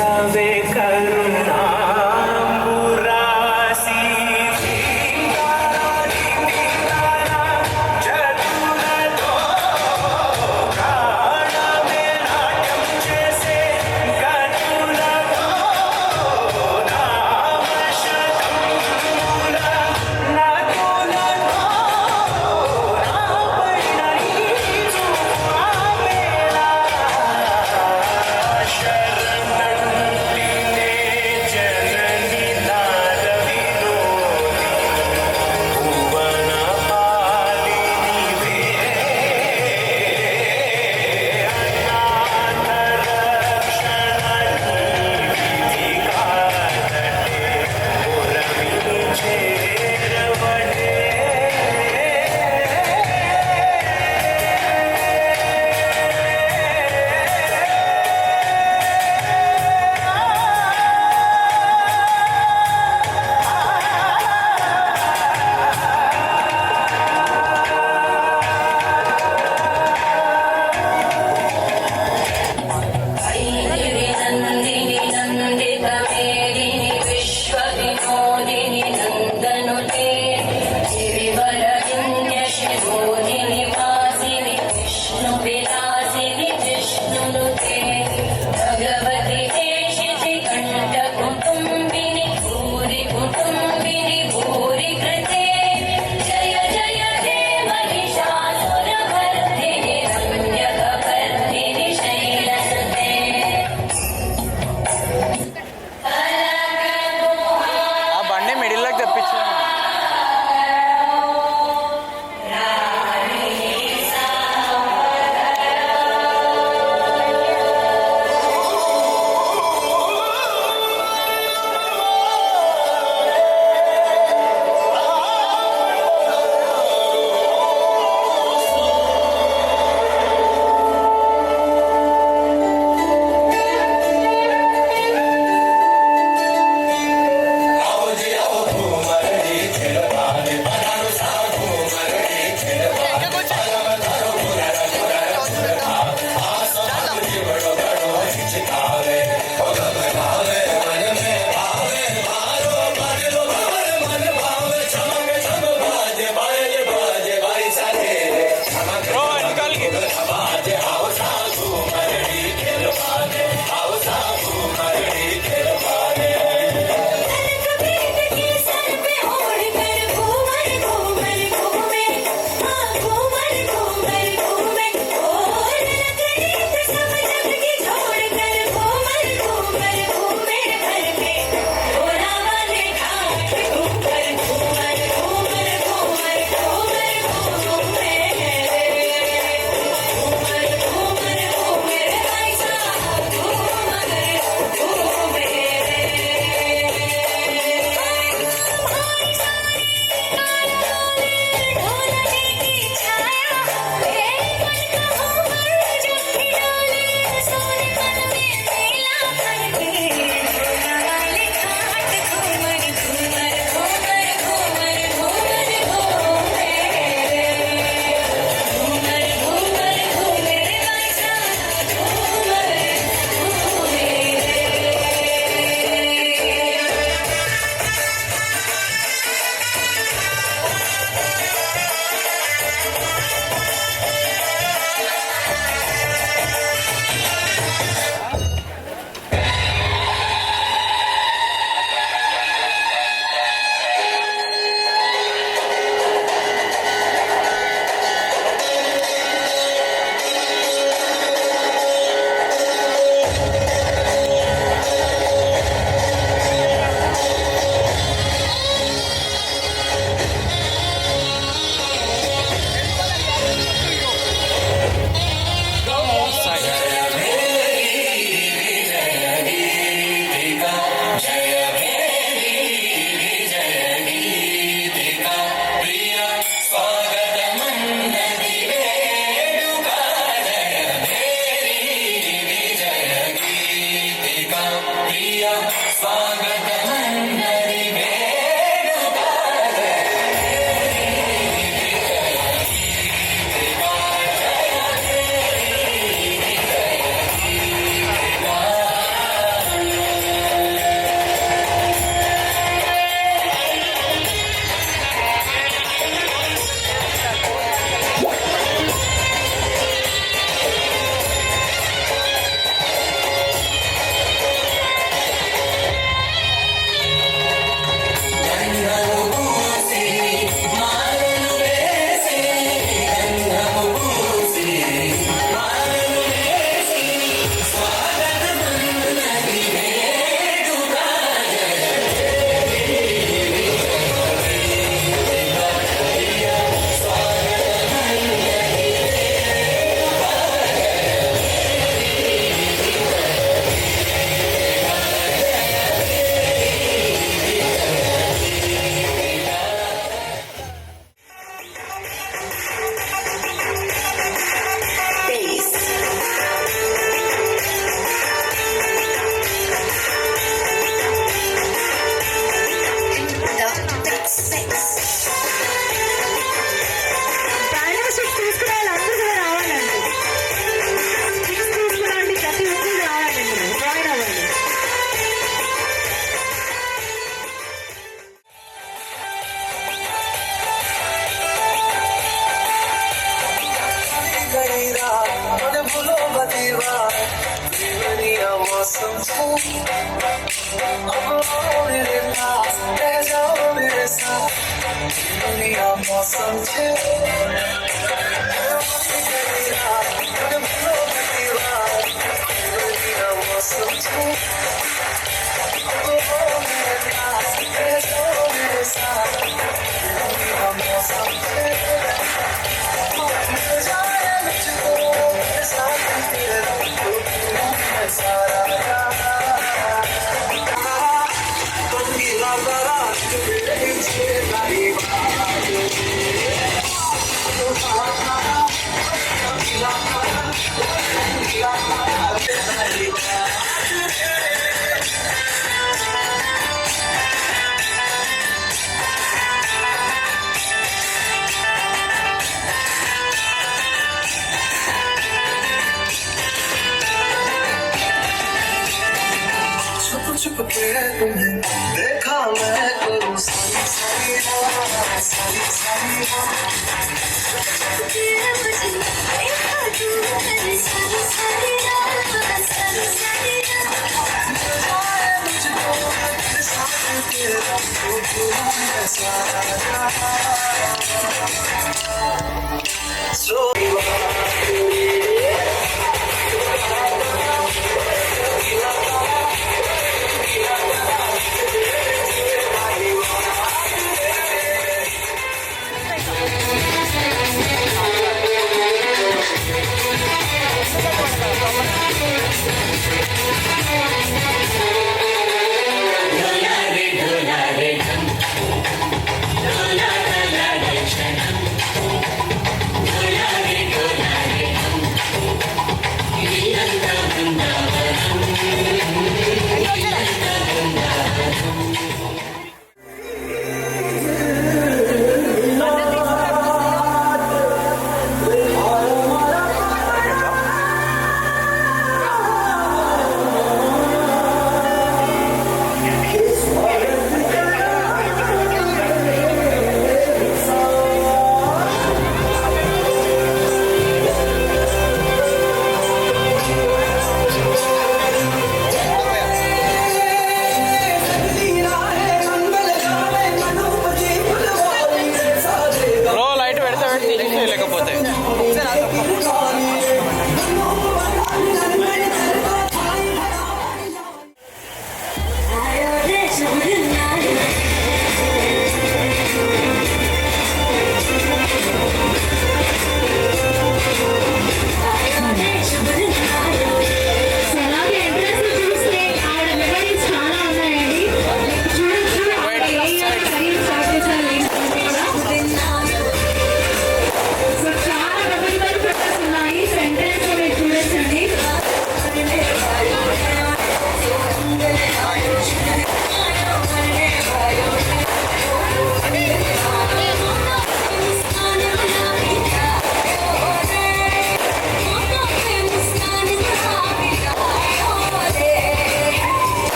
సవే కరుణాంబురాసి జతులలో ప్రాణమే నాట్యం చేసే గతులలో నామశతముల నకులలో నాపైన నీచు ఆవేళ శరణంటినే समझो ओ मेरे पास रह जाओ मेरे साथ दुनिया मौसम छे मौसम छे ओ मेरे पास रह जाओ मेरे साथ दुनिया मौसम छे छुप के तुम्हें देखा मैं करूँ सारी सारी रात सारी सारी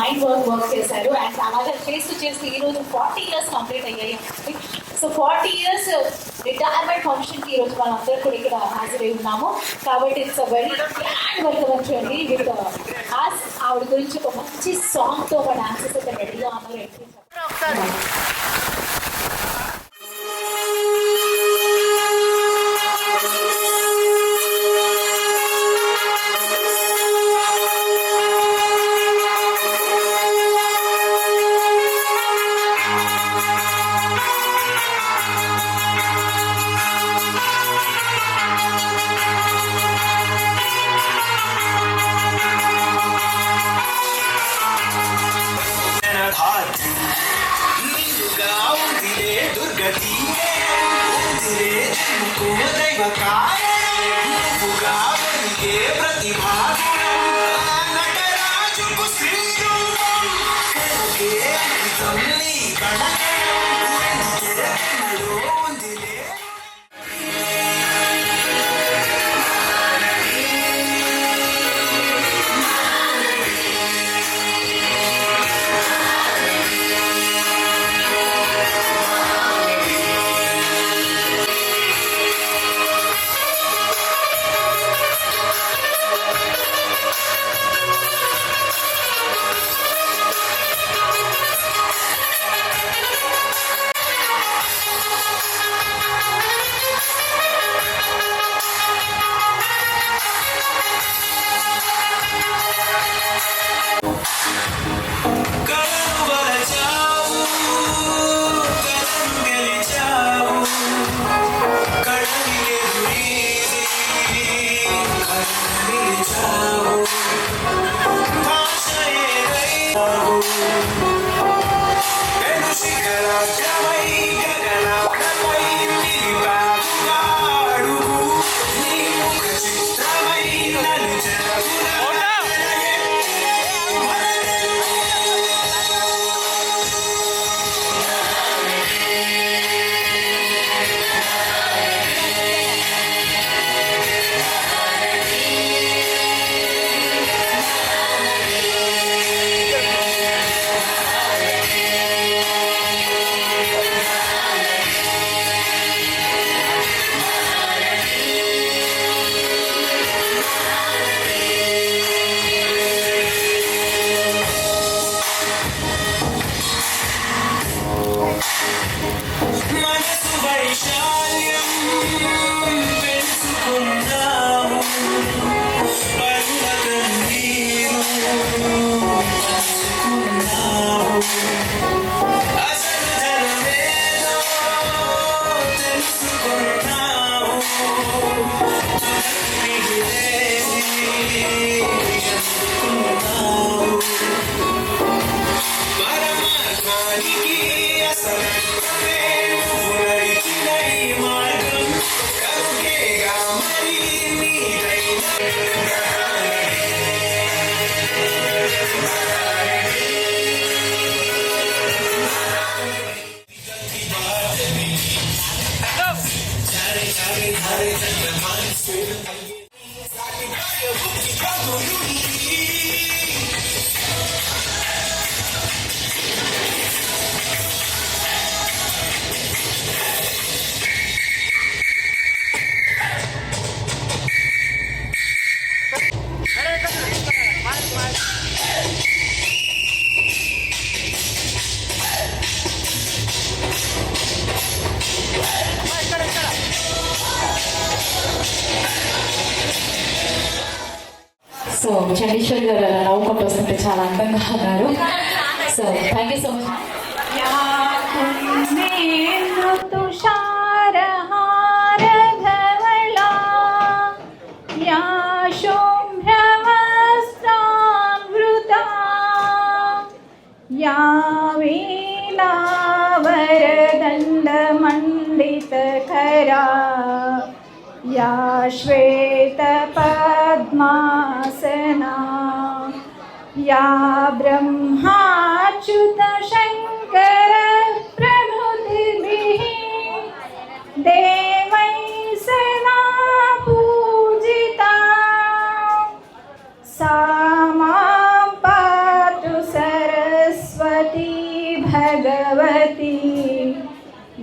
మైండ్ వర్క్ చేశారు. అండ్ అలాగే చేస్తూ ఈరోజు 40 years కంప్లీట్ అయ్యాయి. సో 40 years రిటైర్మెంట్ ఫంక్షన్కి ఈరోజు మనందరూ కూడా ఇక్కడ హాజరై ఉన్నాము. కాబట్టి it's a very grand welcome అండి. విత్ ఆవిడ గురించి ఒక మంచి సాంగ్తో ఒక డాన్సెస్ అయితే రెడీగా ఉన్నారు. సో చండీశ్వర్ గారు అలా నవ్వుకుంటూ వస్తుంటే చాలా అందంగా ఉన్నారు. So thank you so much. वरदण्डमण्डितकरा या श्वेतपद्मासना या ब्रह्माच्युतशङ्कर प्रभृतिभिः देवैः सदा पूजिता सा मां पातु भगवती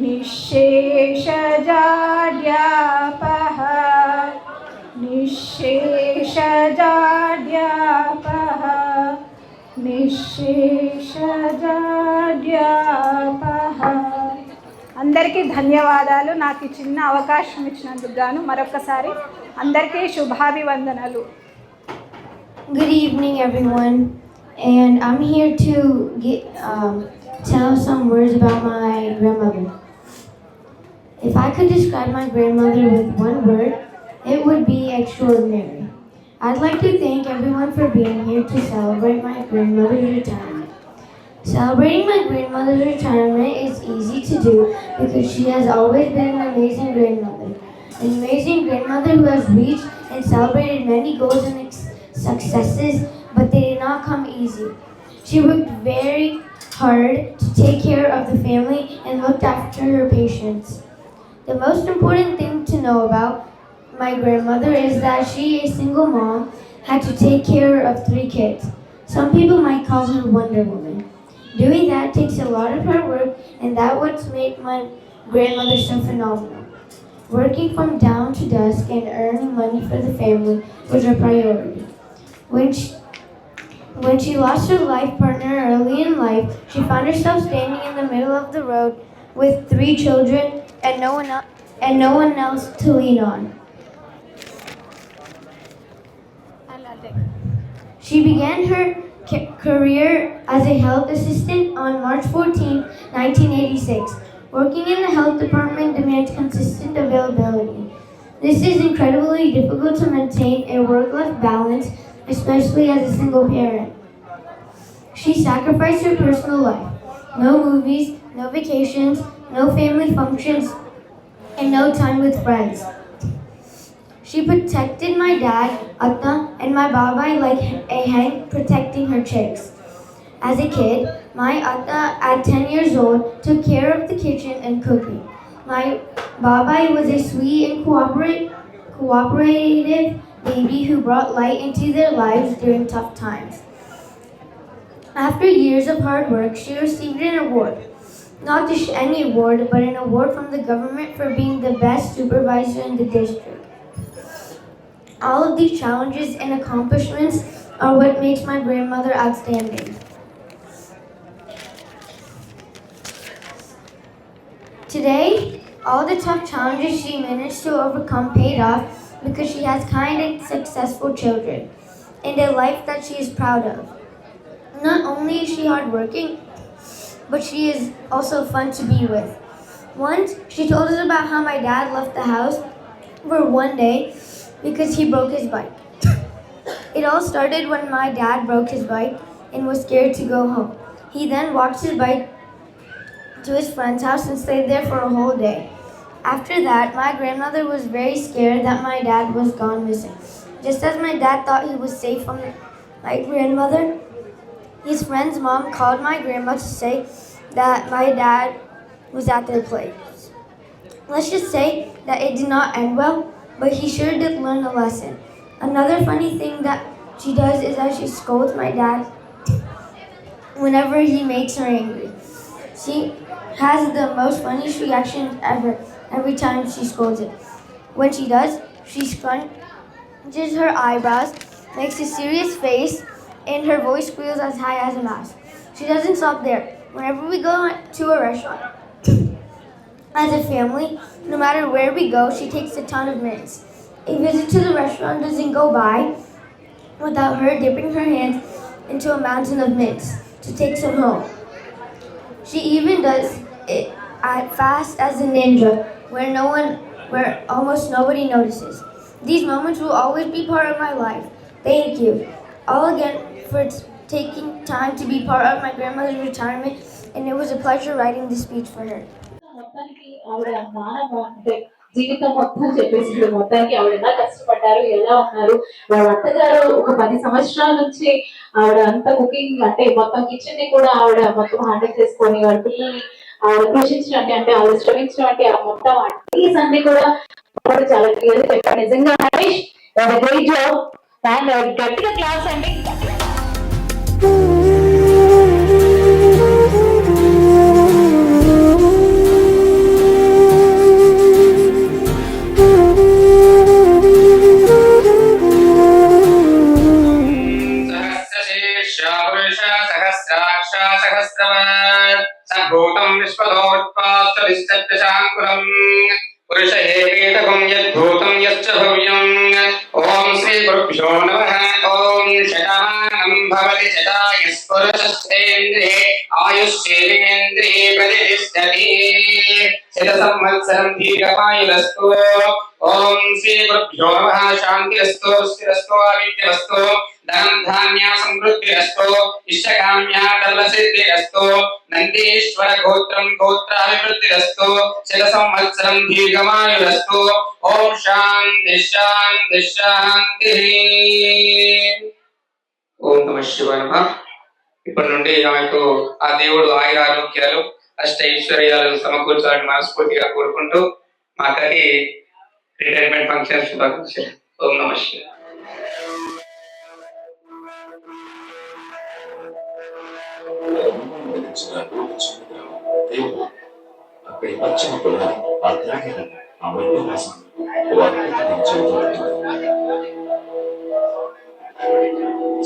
निःशेषजाड्यापः निःशेषजाड्यापः నిశ్శేషజాడ్యాపః. అందరికీ ధన్యవాదాలు. నాకు ఈ చిన్న అవకాశం ఇచ్చినందుకు గాను మరొకసారి అందరికీ శుభాభివందనలు. Good evening, everyone, and I'm here to tell some words about my grandmother. If I could describe my grandmother with one word, it would be extraordinary. I'd like to thank everyone for being here to celebrate my grandmother's retirement. Celebrating my grandmother's retirement is easy to do because she has always been an amazing grandmother. An amazing grandmother who has reached and celebrated many goals and successes, but they did not come easy. She worked very hard to take care of the family and looked after her patients. The most important thing to know about my grandmother is that she, a single mom, had to take care of 3 kids. Some people might call her Wonder Woman. Doing that takes a lot of hard work, and that's what's made my grandmother so phenomenal. Working from dawn to dusk and earning money for the family was her priority. When she lost her life partner early in life, she found herself standing in the middle of the road with 3 children and no one else to lean on. She began her career as a health assistant on March 14, 1986. Working in the health department demands consistent availability. This is incredibly difficult to maintain a work-life balance, especially as a single parent. She sacrificed her personal life. No movies, no vacations, no family functions, and no time with friends. She protected my dad, Atta, and my babai like a hen protecting her chicks. As a kid, my Atta at 10 years old took care of the kitchen and cooking. My babai was a sweet and cooperative baby who brought light into their lives during tough times. After years of hard work, she received an award. Not just any award, but an award from the government for being the best supervisor in the district. All of these challenges and accomplishments are what makes my grandmother outstanding. Today, all the tough challenges she managed to overcome paid off because she has kind and successful children and a life that she is proud of. Not only is she hardworking, but she is also fun to be with. Once, she told us about how my dad left the house for one day because he broke his bike. It all started when my dad broke his bike and was scared to go home. He then walked his bike to his friend's house and stayed there for a whole day. After that, my grandmother was very scared that my dad was gone missing. Just as my dad thought he was safe from my grandmother, his friend's mom called my grandma to say that my dad was at their place. Let's just say that it did not end well, but he sure did learn a lesson. Another funny thing that she does is that she scolds my dad whenever he makes her angry. She has the most funniest reaction ever every time she scolds him. When she does, she scrunches her eyebrows, makes a serious face, and her voice squeals as high as a mouse. She doesn't stop there. Whenever we go to a restaurant, as a family, no matter where we go, she takes a ton of mints. A visit to the restaurant doesn't go by without her dipping her hands into a mountain of mints to take some home. She even does it as fast as a ninja, where almost nobody notices. These moments will always be part of my life. Thank you all again for taking time to be part of my grandmother's retirement, and it was a pleasure writing this speech for her. మొత్తానికి ఆవిడ నానమ్మ అంటే జీవితం మొత్తం చెప్పేసి మొత్తానికి ఆవిడ ఎలా కష్టపడ్డారు, ఎలా ఉన్నారు. వాళ్ళ అత్తగారు ఒక 10 సంవత్సరాల నుంచి ఆవిడ అంత కుకింగ్ అంటే మొత్తం కిచెన్ ని కూడా ఆవిడ మొత్తం హ్యాండిల్ చేసుకొని వాళ్ళ పిల్లల్ని ఆవిడ పోషించినట్టు అంటే ఆవిడ శ్రమించినట్టు ఆ మొత్తం అట్లీస్ అన్ని కూడా చాలా క్లియర్ చెప్పారు. నిజంగా హరీష్ గ్రేట్ జాబ్ అండ్ గట్టిగా క్లాస్ అండి. सहस्रवान् सम्भूतं विश्वतोत्पाश्चरिश्चशाङ्कुरम् पुरुष एवेदकं यद्भूतं यश्च भव्यम् ॐ श्रीगुरुभ्यो नमः ॐ शतमानं भवति शतायुष्पुरुषस्तेन्द्रिये आयुष्येन्द्रिये प्रतिष्ठति शतसंवत्सरं दीर्घायुरस्तु ॐ श्रीगुरुभ्यो नमः शान्तिरस्तु स्थिरस्तु आविद्यमस्तु धनं धान्य समृद्धिरस्तु इष्टकाम्या दलसिद्धिरस्तु नन्दीश्वर गोत्रं गोत्राभिवृद्धिरस्तु शतसंवत्सरं दीर्घमायुरस्तु ओम शांति शांति शांति ఓం నమ శివాయ నమః. ఇప్పటి నుండి ఆమెకు ఆ దేవుడు ఆయుర ఆరోగ్యాలు అష్ట ఐశ్వర్యాలు సమకూర్చాలని మనస్ఫూర్తిగా కోరుకుంటూ మా అక్కకి రిటైర్మెంట్ ఫంక్షన్ శుభాకాంక్షలు. ఓం నమ శివాయ. అక్కడి పచ్చని పొలాలు ఆ త్యాగం ఆ మట్టి వాసన ఓ అద్భుతమైన చరిత్ర.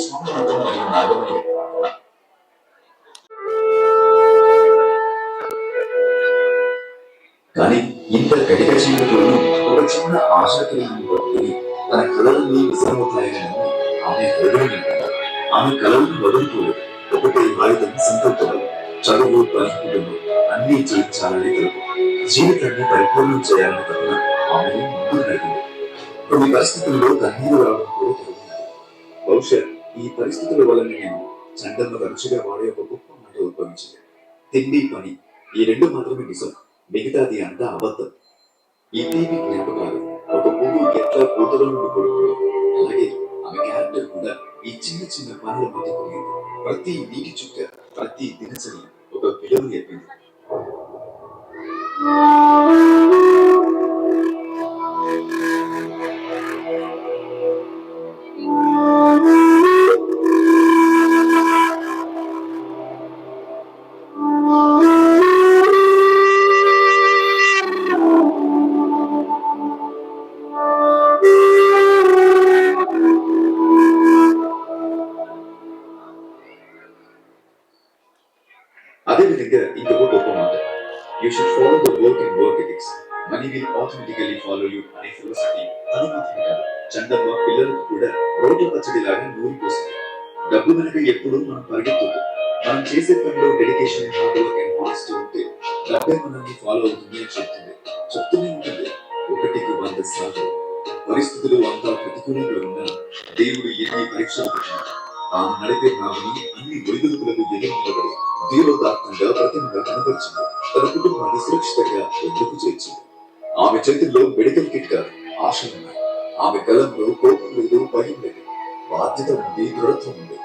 స్వామినాథన్ మరియు నాగమణి కానీ ఇంత కటిక జీవితంలోనూ ఒక చిన్న ఆశ కలిగి తన కళలన్నీ విజయమవుతాయని ఆమె హృదయం ఆమె కళలను వదులుకోలేదు. ఒకటే ఆయుధం సంకల్పం, చదువు కుటుంబం అన్ని జీవించాలని తెలుపు జీవితాన్ని పరిపూర్ణం చేయాలని తప్పన ఆమెను ముందుకు నడిపింది. కొన్ని పరిస్థితుల్లో కన్నీరు రావడం కూడా జరుగుతుంది. బహుశా ఈ పరిస్థితుల వలన నేను చండమ్మ తరచుగా వాడే ఒక గొప్ప మాట ఉద్భవించింది. తిండి పని ఈ రెండు మాత్రమే నిజం, మిగతాది అంతా అబద్ధం. ఈ తీపి జ్ఞాపకాలు ఒక పువ్వు ఎట్లా పూతలో నుండి కొడుకుందో అలాగే ఆమె క్యారెక్టర్ కూడా ఈ చిన్న చిన్న పనుల మధ్య కలిగింది. ప్రతి నీటి చుక్క, ప్రతి దినచర్య ఒక విలువను చెప్పింది. అదేవిధంగా ఇంకొక గొప్ప మాట, you should follow the work and work ethics, money will automatically follow you అనే ఫిలాసఫీ అది మాత్రమే కాదు, చందమ్మ పిల్లలకు కూడా రోడ్ల పచ్చడిలాగా నూరిపోసింది. డబ్బు వెనక ఎప్పుడు మనం పరిగెత్తుతుంది. మనం చేసే పనిలో dedication, hard work and honesty ఉంటే డబ్బే మనల్ని ఫాలో అవుతుంది అని చెప్తూనే ఉంటుంది. 1కి 100 సార్లు పరిస్థితులు అంతా ప్రతికూలంగా ఉన్నా దేవుడు ఎన్ని పరీక్షలు పెట్టినా తాను నడిపే నామని అన్ని ఒడిదుడుకులకు ఎదురునిలబడి ధీరోదాత్తంగా ప్రతిమగా కనపరిచింది. తన కుటుంబాన్ని సురక్షితంగా ఎందుకు చేర్చింది. ఆమె చేతుల్లో మెడికల్ కిట్ కాదు, ఆశలున్నాయి. ఆమె గలంలో కోపం లేదు, భయం లేదు, బాధ్యత ఉంది, దృఢత్వం ఉంది.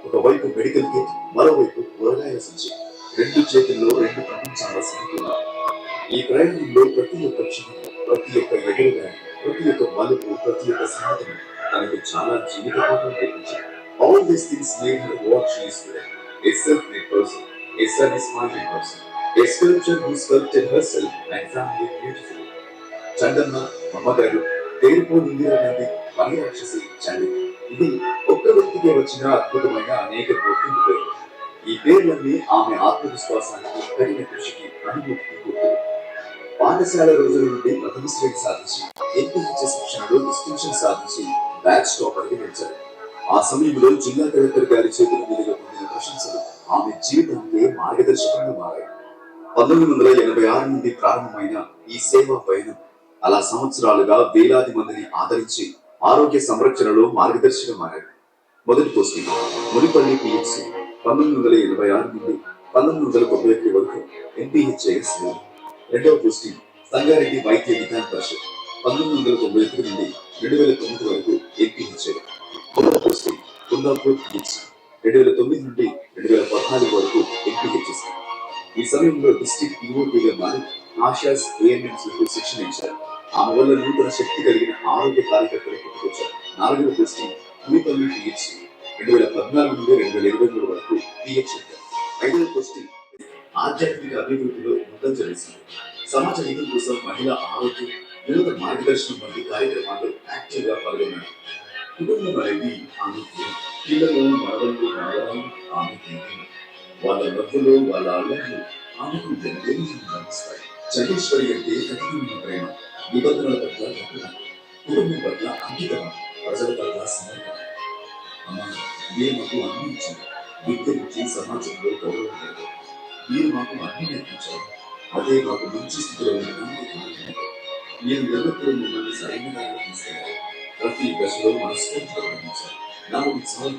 ఒకవైపు మెడికల్ కిట్, మరోవైపు కూరగాయల సంచి, 2 చేతుల్లో 2 ప్రపంచాల సమతుల్యం. ఈ ప్రయాణంలో ప్రతి ఒక్క క్షణం, ప్రతి ఒక్క ఎగురుగా, ప్రతి ఒక్క మలుపు, ప్రతి ఒక్క సాధన తనకు చాలా జీవిత పాఠం నేర్పించింది. All these things made her what she is today, a self-made person, a sun-smiling person, a sculptor who sculpted herself and found it beautiful. Chandamma, అమ్మగారు, తేరుపోని ఇందిరా గాంధీ, పని రాక్షసి చండి, ఇది ఒక్క వ్యక్తికి వచ్చిన అద్భుతమైన అనేక గుర్తింపు పేర్లు. ఈ పేర్లన్నీ ఆమె ఆత్మవిశ్వాసానికి, కఠిన కృషికి, అనుభూతికి గుర్తులు. పాఠశాల రోజుల నుండి ప్రథమ శ్రేణి సాధించి, NPH శిక్షణలో డిస్టింక్షన్ సాధించి బ్యాచ్ టాపర్కి నిలిచారు. ఆ సమయంలో జిల్లా కలెక్టర్ గారి చేతుల మీదుగా పొందిన ప్రశంసలు ఆమె జీవితానికి మార్గదర్శకంగా మారాయి. 1986 నుండి ప్రారంభమైన ఈ సేవా పయనం అలా సంవత్సరాలుగా వేలాది మందిని ఆదరించి ఆరోగ్య సంరక్షణలో మార్గదర్శిగా మారారు. మొదటి పోస్టింగ్ మునిపల్లి PHC 1986 నుండి 1991 వరకు NPHIS. రెండవ పోస్టింగ్ సంగారెడ్డి వైద్య విధాన పరిషత్ 1991 నుండి 2009 వరకు NPHI. మొదటి పోస్టింగ్ కుందాపూర్ PHC 2009 నుండి 2014 వరకు NPHS. ఈ సమయంలో డిస్ట్రిక్ట్ POPగా మారి ఆశాస్ ANMస్లకు శిక్షణ ఇచ్చారు. ఆమె వల్ల నూతన శక్తి కలిగిన ఆరోగ్య కార్యకర్తలు పుట్టుకొచ్చారు. 4వ పోస్టింగ్ మునిపల్లి PHC 2014 నుండి 2023 వరకు PHC. 5వ పోస్టింగ్ ఆధ్యాత్మిక అభివృద్ధిలో ముందంజ వేసింది. సమాజ హితం కోసం మహిళా ఆరోగ్యం, యువత మార్గదర్శనం వంటి కార్యక్రమాల్లో యాక్టివ్గా పాల్గొన్నారు. కుటుంబం అనేది ఆమె పిల్లలు, మనవళ్ళు, మనవరాలు ఆమె వాళ్ళ నవ్వులు, వాళ్ళ అల్లర్లు ఆమెకు ఎంతేమీ గమనిస్తాయి. చండీశ్వరి అంటే కఠినమైన ప్రేమ, నిబంధనల పట్ల కట్టుదల, కుటుంబం పట్ల అంకితం, ప్రజల పట్ల సమర్పణ. అమ్మా, మీరు మాకు అన్ని ఇచ్చారు. విద్య నుంచి సమాజంలో గౌరవం లేదు. మీరు మాకు అన్ని నేర్పించారు. అదే మాకు మంచి స్థితిలో ఉండడానికి కారణం. మీరు ఎల్లప్పుడూ మిమ్మల్ని సరైన తీసుకెళ్ళారు. ప్రతి దశలో మనస్ఫూర్తిగా గమనించారు. నాకు చాలు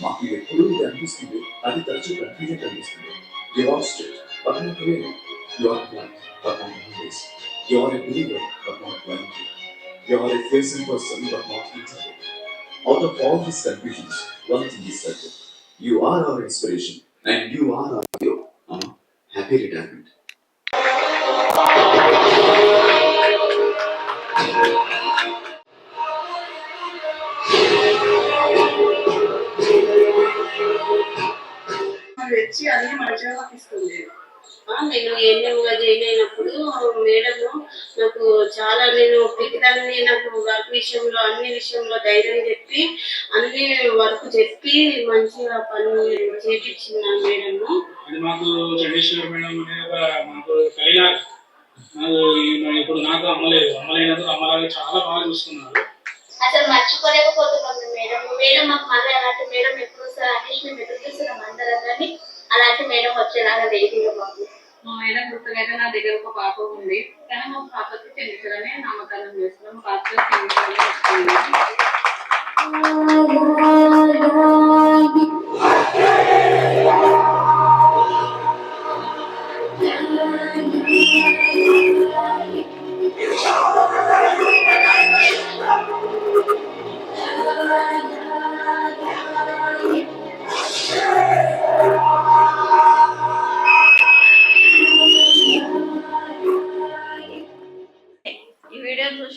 మాకు ఎప్పుడూ ఇది అనిపిస్తుంది, అది తరచూ కంటిన్యూ కనిపిస్తుంది. You are strict, but not really. You are blunt, but not always. You are a believer, but not blind. You are a facing person, but not introvert. Out of all these confusions, one thing is certain. You are our inspiration, and you are our hero. Happy retirement. వచ్చి అన్ని మంచిగా ఇస్తుంది. నేను ఎన్ఎంగా join అయినప్పుడు madam నాకు చాలా, నేను పికిదాన్ని, నాకు వర్క్ విషయంలో అన్ని విషయంలో ధైర్యం చెప్పి అన్ని వర్క్ చెప్పి మంచిగా పని చేపించింది మేడం. అది మాకు చండీశ్వరి మేడం మాకు కలిగా ఇప్పుడు నాకు అమ్మలేనందుకు అమ్మలాగా చాలా బాగా చూస్తున్నారు. అసలు మర్చిపోలేకపోతున్నాం మేడం. మేడం మాకు మళ్ళీ అలాంటి మేడం ఎప్పుడు సార్ అనేసి మేము ఎదురు చూస్తున్నాం అందరం, కానీ అలాంటి మేడం వచ్చేలాగా లేదు మాకు. మా మేడం గుర్తుగా నా దగ్గర ఒక పాప ఉంది, కానీ మా పాపకి చెందించాలని నామకరణం చేస్తున్నాం. పాపకి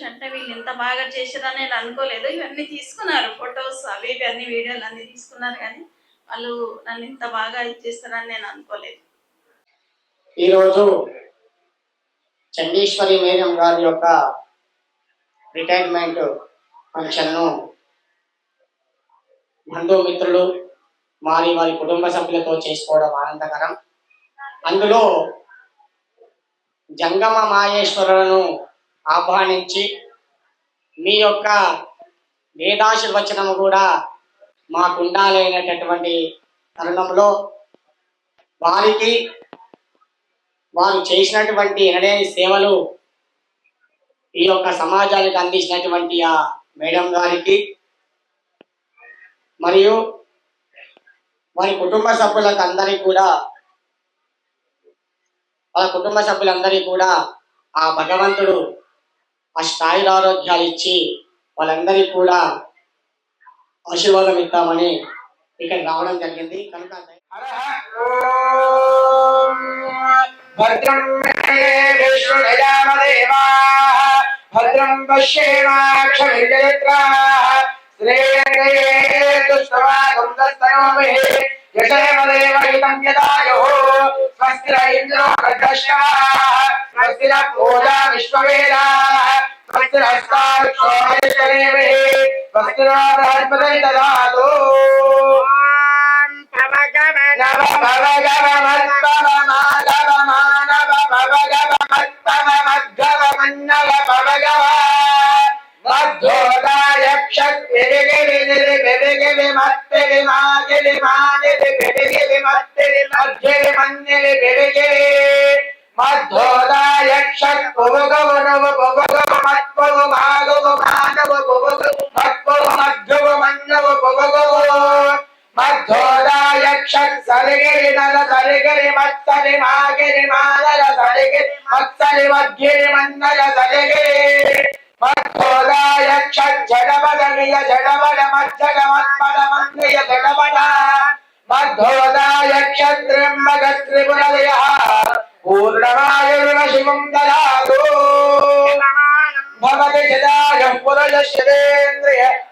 అంటే వీళ్ళు ఇంత బాగా చేసారని నేను అనుకోలేదు. ఇవన్నీ తీసుకున్నారు ఫొటోస్, అవి అన్ని వీడియోలు అన్ని తీసుకున్నారు, కానీ వాళ్ళు నన్ను ఇంత బాగా ఇచ్చేస్తారని నేను అనుకోలేదు. ఈరోజు చండీశ్వరి మేడం గారి యొక్క రిటైర్మెంట్ ఫంక్షన్ను బంధుమిత్రులు వారి కుటుంబ సభ్యులతో చేసుకోవడం ఆనందకరం. అందులో జంగమ మాయేశ్వరులను ఆహ్వానించి మీ యొక్క వేదాశీర్వచనము కూడా మాకుండాలైనటువంటి తరుణంలో వారికి వారు చేసినటువంటి ఎనలేని సేవలు ఈ యొక్క సమాజానికి అందించినటువంటి ఆ మేడం గారికి మరియు వారి కుటుంబ సభ్యులందరికీ కూడా ఆ భగవంతుడు ఆ స్థాయిలో ఆరోగ్యాలు ఇచ్చి వాళ్ళందరికీ కూడా ఆశీర్వాదం ఇద్దామని ఇక్కడ రావడం జరిగింది. కనుక భద్రం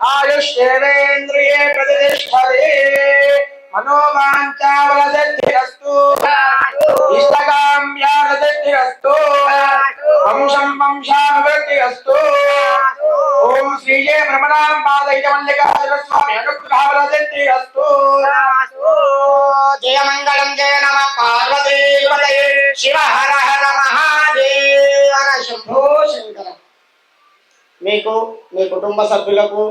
आयुष्येन्द्रिये प्रतिष्ठते मनोवाञ्छावलसिद्धिरस्तु इष्टकाम्यावलसिद्धिरस्तु वंशं वंशाभिवृद्धिरस्तु ఓం శ్రీజయ బ్రహ్మణాంబాదైతమల్లికార్జునస్వామి అనుగ్రహావరదంతి అస్తు. జయ మంగళం జయ నమ పార్వతీపతయే శివ హర హర మహాదేవ శంభో శంకర. మీకు మీ కుటుంబ సభ్యులకు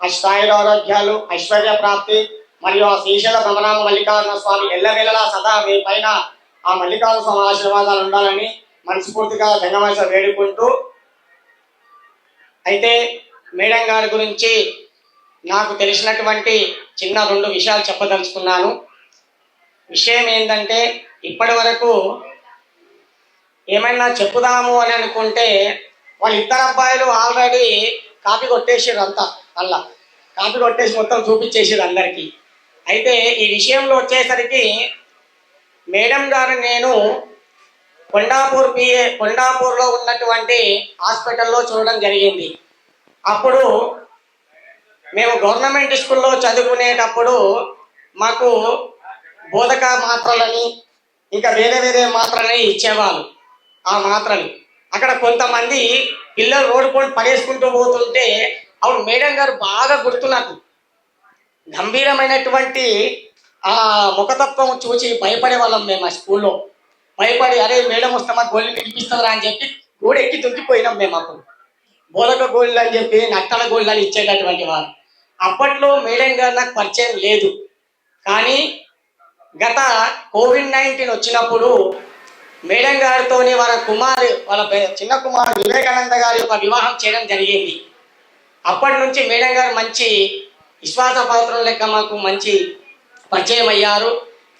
అష్టాయుర ఆరోగ్యాలు, ఐశ్వర్య ప్రాప్తి మరియు ఆ శ్రీశైల బ్రహ్మనామ మల్లికార్జున స్వామి ఎల్లవేళలా సదా మీ పైన ఆ మల్లికార్జున స్వామి ఆశీర్వాదాలు ఉండాలని మనస్ఫూర్తిగా జంగమేశ్వర వేడుకుంటూ, అయితే మేడం గారి గురించి నాకు తెలిసినటువంటి చిన్న 2 విషయాలు చెప్పదలుచుకున్నాను. విషయం ఏంటంటే, ఇప్పటి వరకు ఏమైనా చెప్పుదాము అని అనుకుంటే వాళ్ళిద్దరు అబ్బాయిలు ఆల్రెడీ కాపీ కొట్టేసారు, అంతా అలా కాపీ కొట్టేసి మొత్తం చూపించేసారు అందరికీ. అయితే ఈ విషయంలో వచ్చేసరికి మేడం గారు నేను కొండాపూర్లో ఉన్నటువంటి హాస్పిటల్లో చూడడం జరిగింది. అప్పుడు మేము గవర్నమెంట్ స్కూల్లో చదువుకునేటప్పుడు మాకు బోధక మాత్రలని ఇంకా వేరే వేరే మాత్రలని ఇచ్చేవాళ్ళు. ఆ మాత్రలు అక్కడ కొంతమంది పిల్లలు రోడ్డు పోటీ పడేసుకుంటూ పోతుంటే అప్పుడు మేడం గారు బాగా గుర్తు నాకు. గంభీరమైనటువంటి ఆ ముఖతత్వం చూసి భయపడే వాళ్ళం మేము ఆ స్కూల్లో. భయపడి అరే మేడం వస్తే మాకు గోళ్ళు పిలిపిస్తారా అని చెప్పి గోడు ఎక్కి దుంకిపోయినాం మేము. అప్పుడు బోధక గోళ్ళు అని చెప్పి నట్టల గోళ్ళు అని ఇచ్చేటటువంటి వారు. అప్పట్లో మేడం గారు నాకు పరిచయం లేదు. కానీ గత కోవిడ్-19 వచ్చినప్పుడు మేడం గారితో వాళ్ళ చిన్న కుమారు వివేకానంద గారి యొక్క వివాహం చేయడం జరిగింది. అప్పటి నుంచి మేడం గారు మంచి విశ్వాసపాత్రం లెక్క మాకు మంచి పరిచయం అయ్యారు.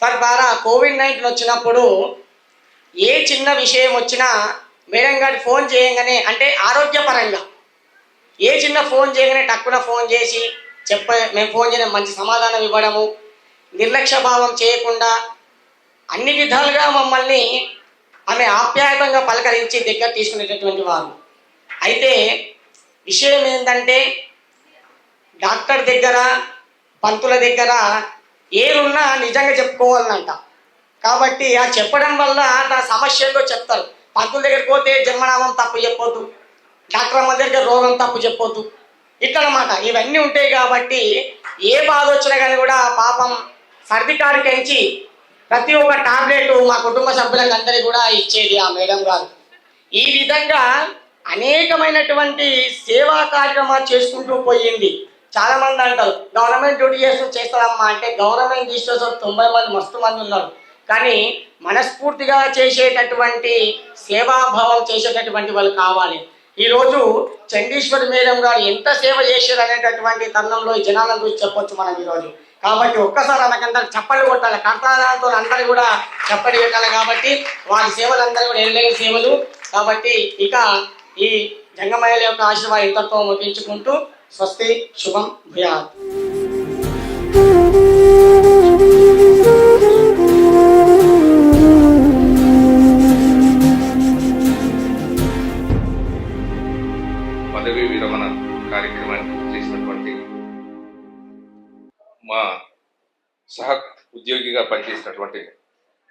తద్వారా కోవిడ్-19 వచ్చినప్పుడు ఏ చిన్న విషయం వచ్చినా మేడం గారికి ఫోన్ చేయగానే, అంటే ఆరోగ్యపరంగా ఏ చిన్న ఫోన్ చేయగానే టక్కున ఫోన్ చేసి మేము ఫోన్ చేయడం మంచి సమాధానం ఇవ్వడము, నిర్లక్ష్య భావం చేయకుండా అన్ని విధాలుగా మమ్మల్ని ఆమె ఆప్యాయతంగా పలకరించి దగ్గర తీసుకునేటటువంటి వారు. అయితే విషయం ఏంటంటే, డాక్టర్ దగ్గర పంతుల దగ్గర ఏరున్నా నిజంగా చెప్పుకోవాలంట. కాబట్టి ఆ చెప్పడం వల్ల నా సమస్యల్లో చెప్తారు. పంతుల దగ్గరికి పోతే జన్మనామం తప్పు చెప్పొద్దు, డాక్టర్ అమ్మ దగ్గర రోగం తప్పు చెప్పొద్దు, ఇట్లనమాట. ఇవన్నీ ఉంటాయి కాబట్టి ఏ బాధ వచ్చినా కానీ కూడా పాపం సర్ది కాడికించి ప్రతి ఒక్క టాబ్లెట్ మా కుటుంబ సభ్యులకు అందరికీ కూడా ఇచ్చేది ఆ మేడం గారు. ఈ విధంగా అనేకమైనటువంటి సేవా కార్యక్రమాలు చేసుకుంటూ పోయింది. చాలా మంది అంటారు గవర్నమెంట్ డ్యూటీ చేస్తారమ్మా అంటే, గవర్నమెంట్ టీచర్స్ 90 మంది మస్తు మంది ఉన్నారు. కానీ మనస్ఫూర్తిగా చేసేటటువంటి సేవాభావం చేసేటటువంటి వాళ్ళు కావాలి. ఈరోజు చండీశ్వరి మేడం గారు ఎంత సేవ చేశారు అనేటటువంటి తరుణంలో ఈ జనాలను చూసి చెప్పొచ్చు మనం ఈరోజు. కాబట్టి ఒక్కసారి మనకందరికి చప్పట్లు కొట్టాలి, కర్తాలతో అందరూ కూడా చప్పట్లు పెట్టాలి. కాబట్టి వారి సేవలు అందరూ కూడా ఎల్లలేని సేవలు. కాబట్టి ఇక ఈ జంగమయ్యల యొక్క ఆశీర్వాదం ఇంతతో ముగించుకుంటూ స్వస్తి శుభం భూయాత్. పదవీ విరమణ కార్యక్రమానికి చేసినటువంటి మా సహ ఉద్యోగిగా పనిచేసినటువంటి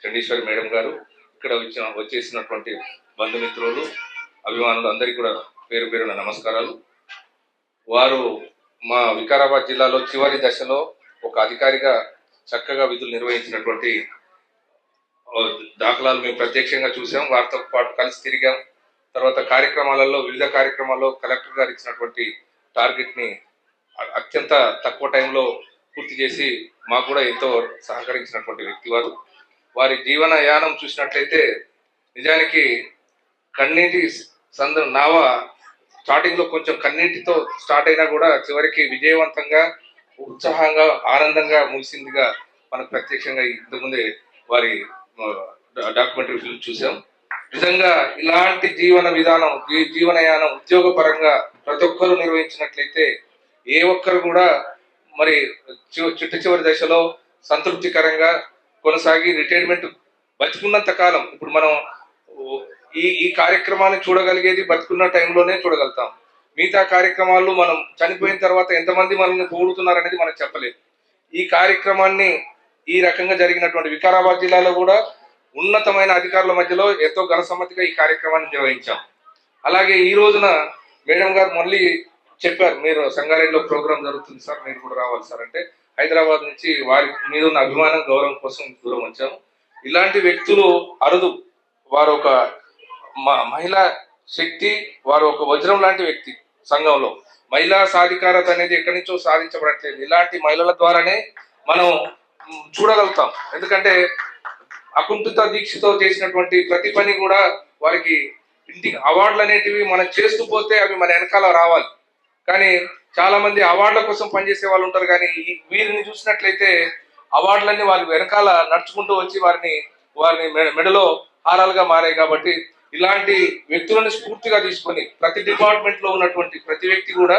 చండీశ్వరి మేడం గారు, ఇక్కడ వచ్చేసినటువంటి బంధుమిత్రులు, అభిమానులు అందరికీ కూడా పేరు పేరున నమస్కారాలు. వారు మా వికారాబాద్ జిల్లాలో చివరి దశలో ఒక అధికారిగా చక్కగా విధులు నిర్వహించినటువంటి దాఖలాలు మేము ప్రత్యక్షంగా చూసాం. వారితో పాటు కలిసి తిరిగాం. తర్వాత వివిధ కార్యక్రమాల్లో కలెక్టర్ గారు ఇచ్చినటువంటి టార్గెట్ని అత్యంత తక్కువ టైంలో పూర్తి చేసి మాకు కూడా ఎంతో సహకరించినటువంటి వ్యక్తి వారు. వారి జీవన యానం చూసినట్లయితే నిజానికి కన్నీటి నావ స్టార్టింగ్ లో కొంచెం కన్నీటితో స్టార్ట్ అయినా కూడా చివరికి విజయవంతంగా, ఉత్సాహంగా, ఆనందంగా ముగిసిందిగా మనకు ప్రత్యక్షంగా ఇంతకుముందే వారి డాక్యుమెంటరీ ఫిల్మ్ చూసాం. నిజంగా ఇలాంటి జీవనయానం ఉద్యోగపరంగా ప్రతి ఒక్కరు నిర్వహించినట్లయితే ఏ ఒక్కరు కూడా మరి చివరి దశలో సంతృప్తికరంగా కొనసాగి రిటైర్మెంట్ బతుకున్నంత కాలం, ఇప్పుడు మనం ఈ కార్యక్రమాన్ని చూడగలిగేది బతుకున్న టైంలోనే చూడగలుగుతాం. మిగతా కార్యక్రమాలు మనం చనిపోయిన తర్వాత ఎంతమంది మనల్ని పొగుడుతున్నారు అనేది మనం చెప్పలేదు. ఈ కార్యక్రమాన్ని ఈ రకంగా జరిగినటువంటి వికారాబాద్ జిల్లాలో కూడా ఉన్నతమైన అధికారుల మధ్యలో ఎంతో ఘనసమ్మతిగా ఈ కార్యక్రమాన్ని నిర్వహించాం. అలాగే ఈ రోజున మేడం గారు మళ్ళీ చెప్పారు, మీరు సంగారెడ్డిలో ప్రోగ్రామ్ జరుగుతుంది సార్, మీరు కూడా రావాలి సార్ అంటే హైదరాబాద్ నుంచి వారి మీద ఉన్న అభిమానం గౌరవం కోసం దూరం వచ్చాము. ఇలాంటి వ్యక్తులు అరుదు. వారు ఒక మహిళా శక్తి, వారు ఒక వజ్రం లాంటి వ్యక్తి. సంఘంలో మహిళా సాధికారత అనేది ఎక్కడి నుంచో సాధించబడట్లేదు. ఇలాంటి మహిళల ద్వారానే మనం చూడగలుగుతాం. ఎందుకంటే అకుంఠిత దీక్షతో చేసినటువంటి ప్రతి పని కూడా వారికి ఇంటికి అవార్డులు అనేటివి మనం చేస్తూ పోతే అవి మన వెనకాల రావాలి. కానీ చాలా మంది అవార్డుల కోసం పనిచేసే వాళ్ళు ఉంటారు, కానీ వీరిని చూసినట్లయితే అవార్డులన్నీ వారి వెనకాల నడుచుకుంటూ వచ్చి వారిని మెడలో హారాలుగా మారాయి. కాబట్టి ఇలాంటి వ్యక్తులను స్ఫూర్తిగా తీసుకొని ప్రతి డిపార్ట్మెంట్ లో ఉన్నటువంటి ప్రతి వ్యక్తి కూడా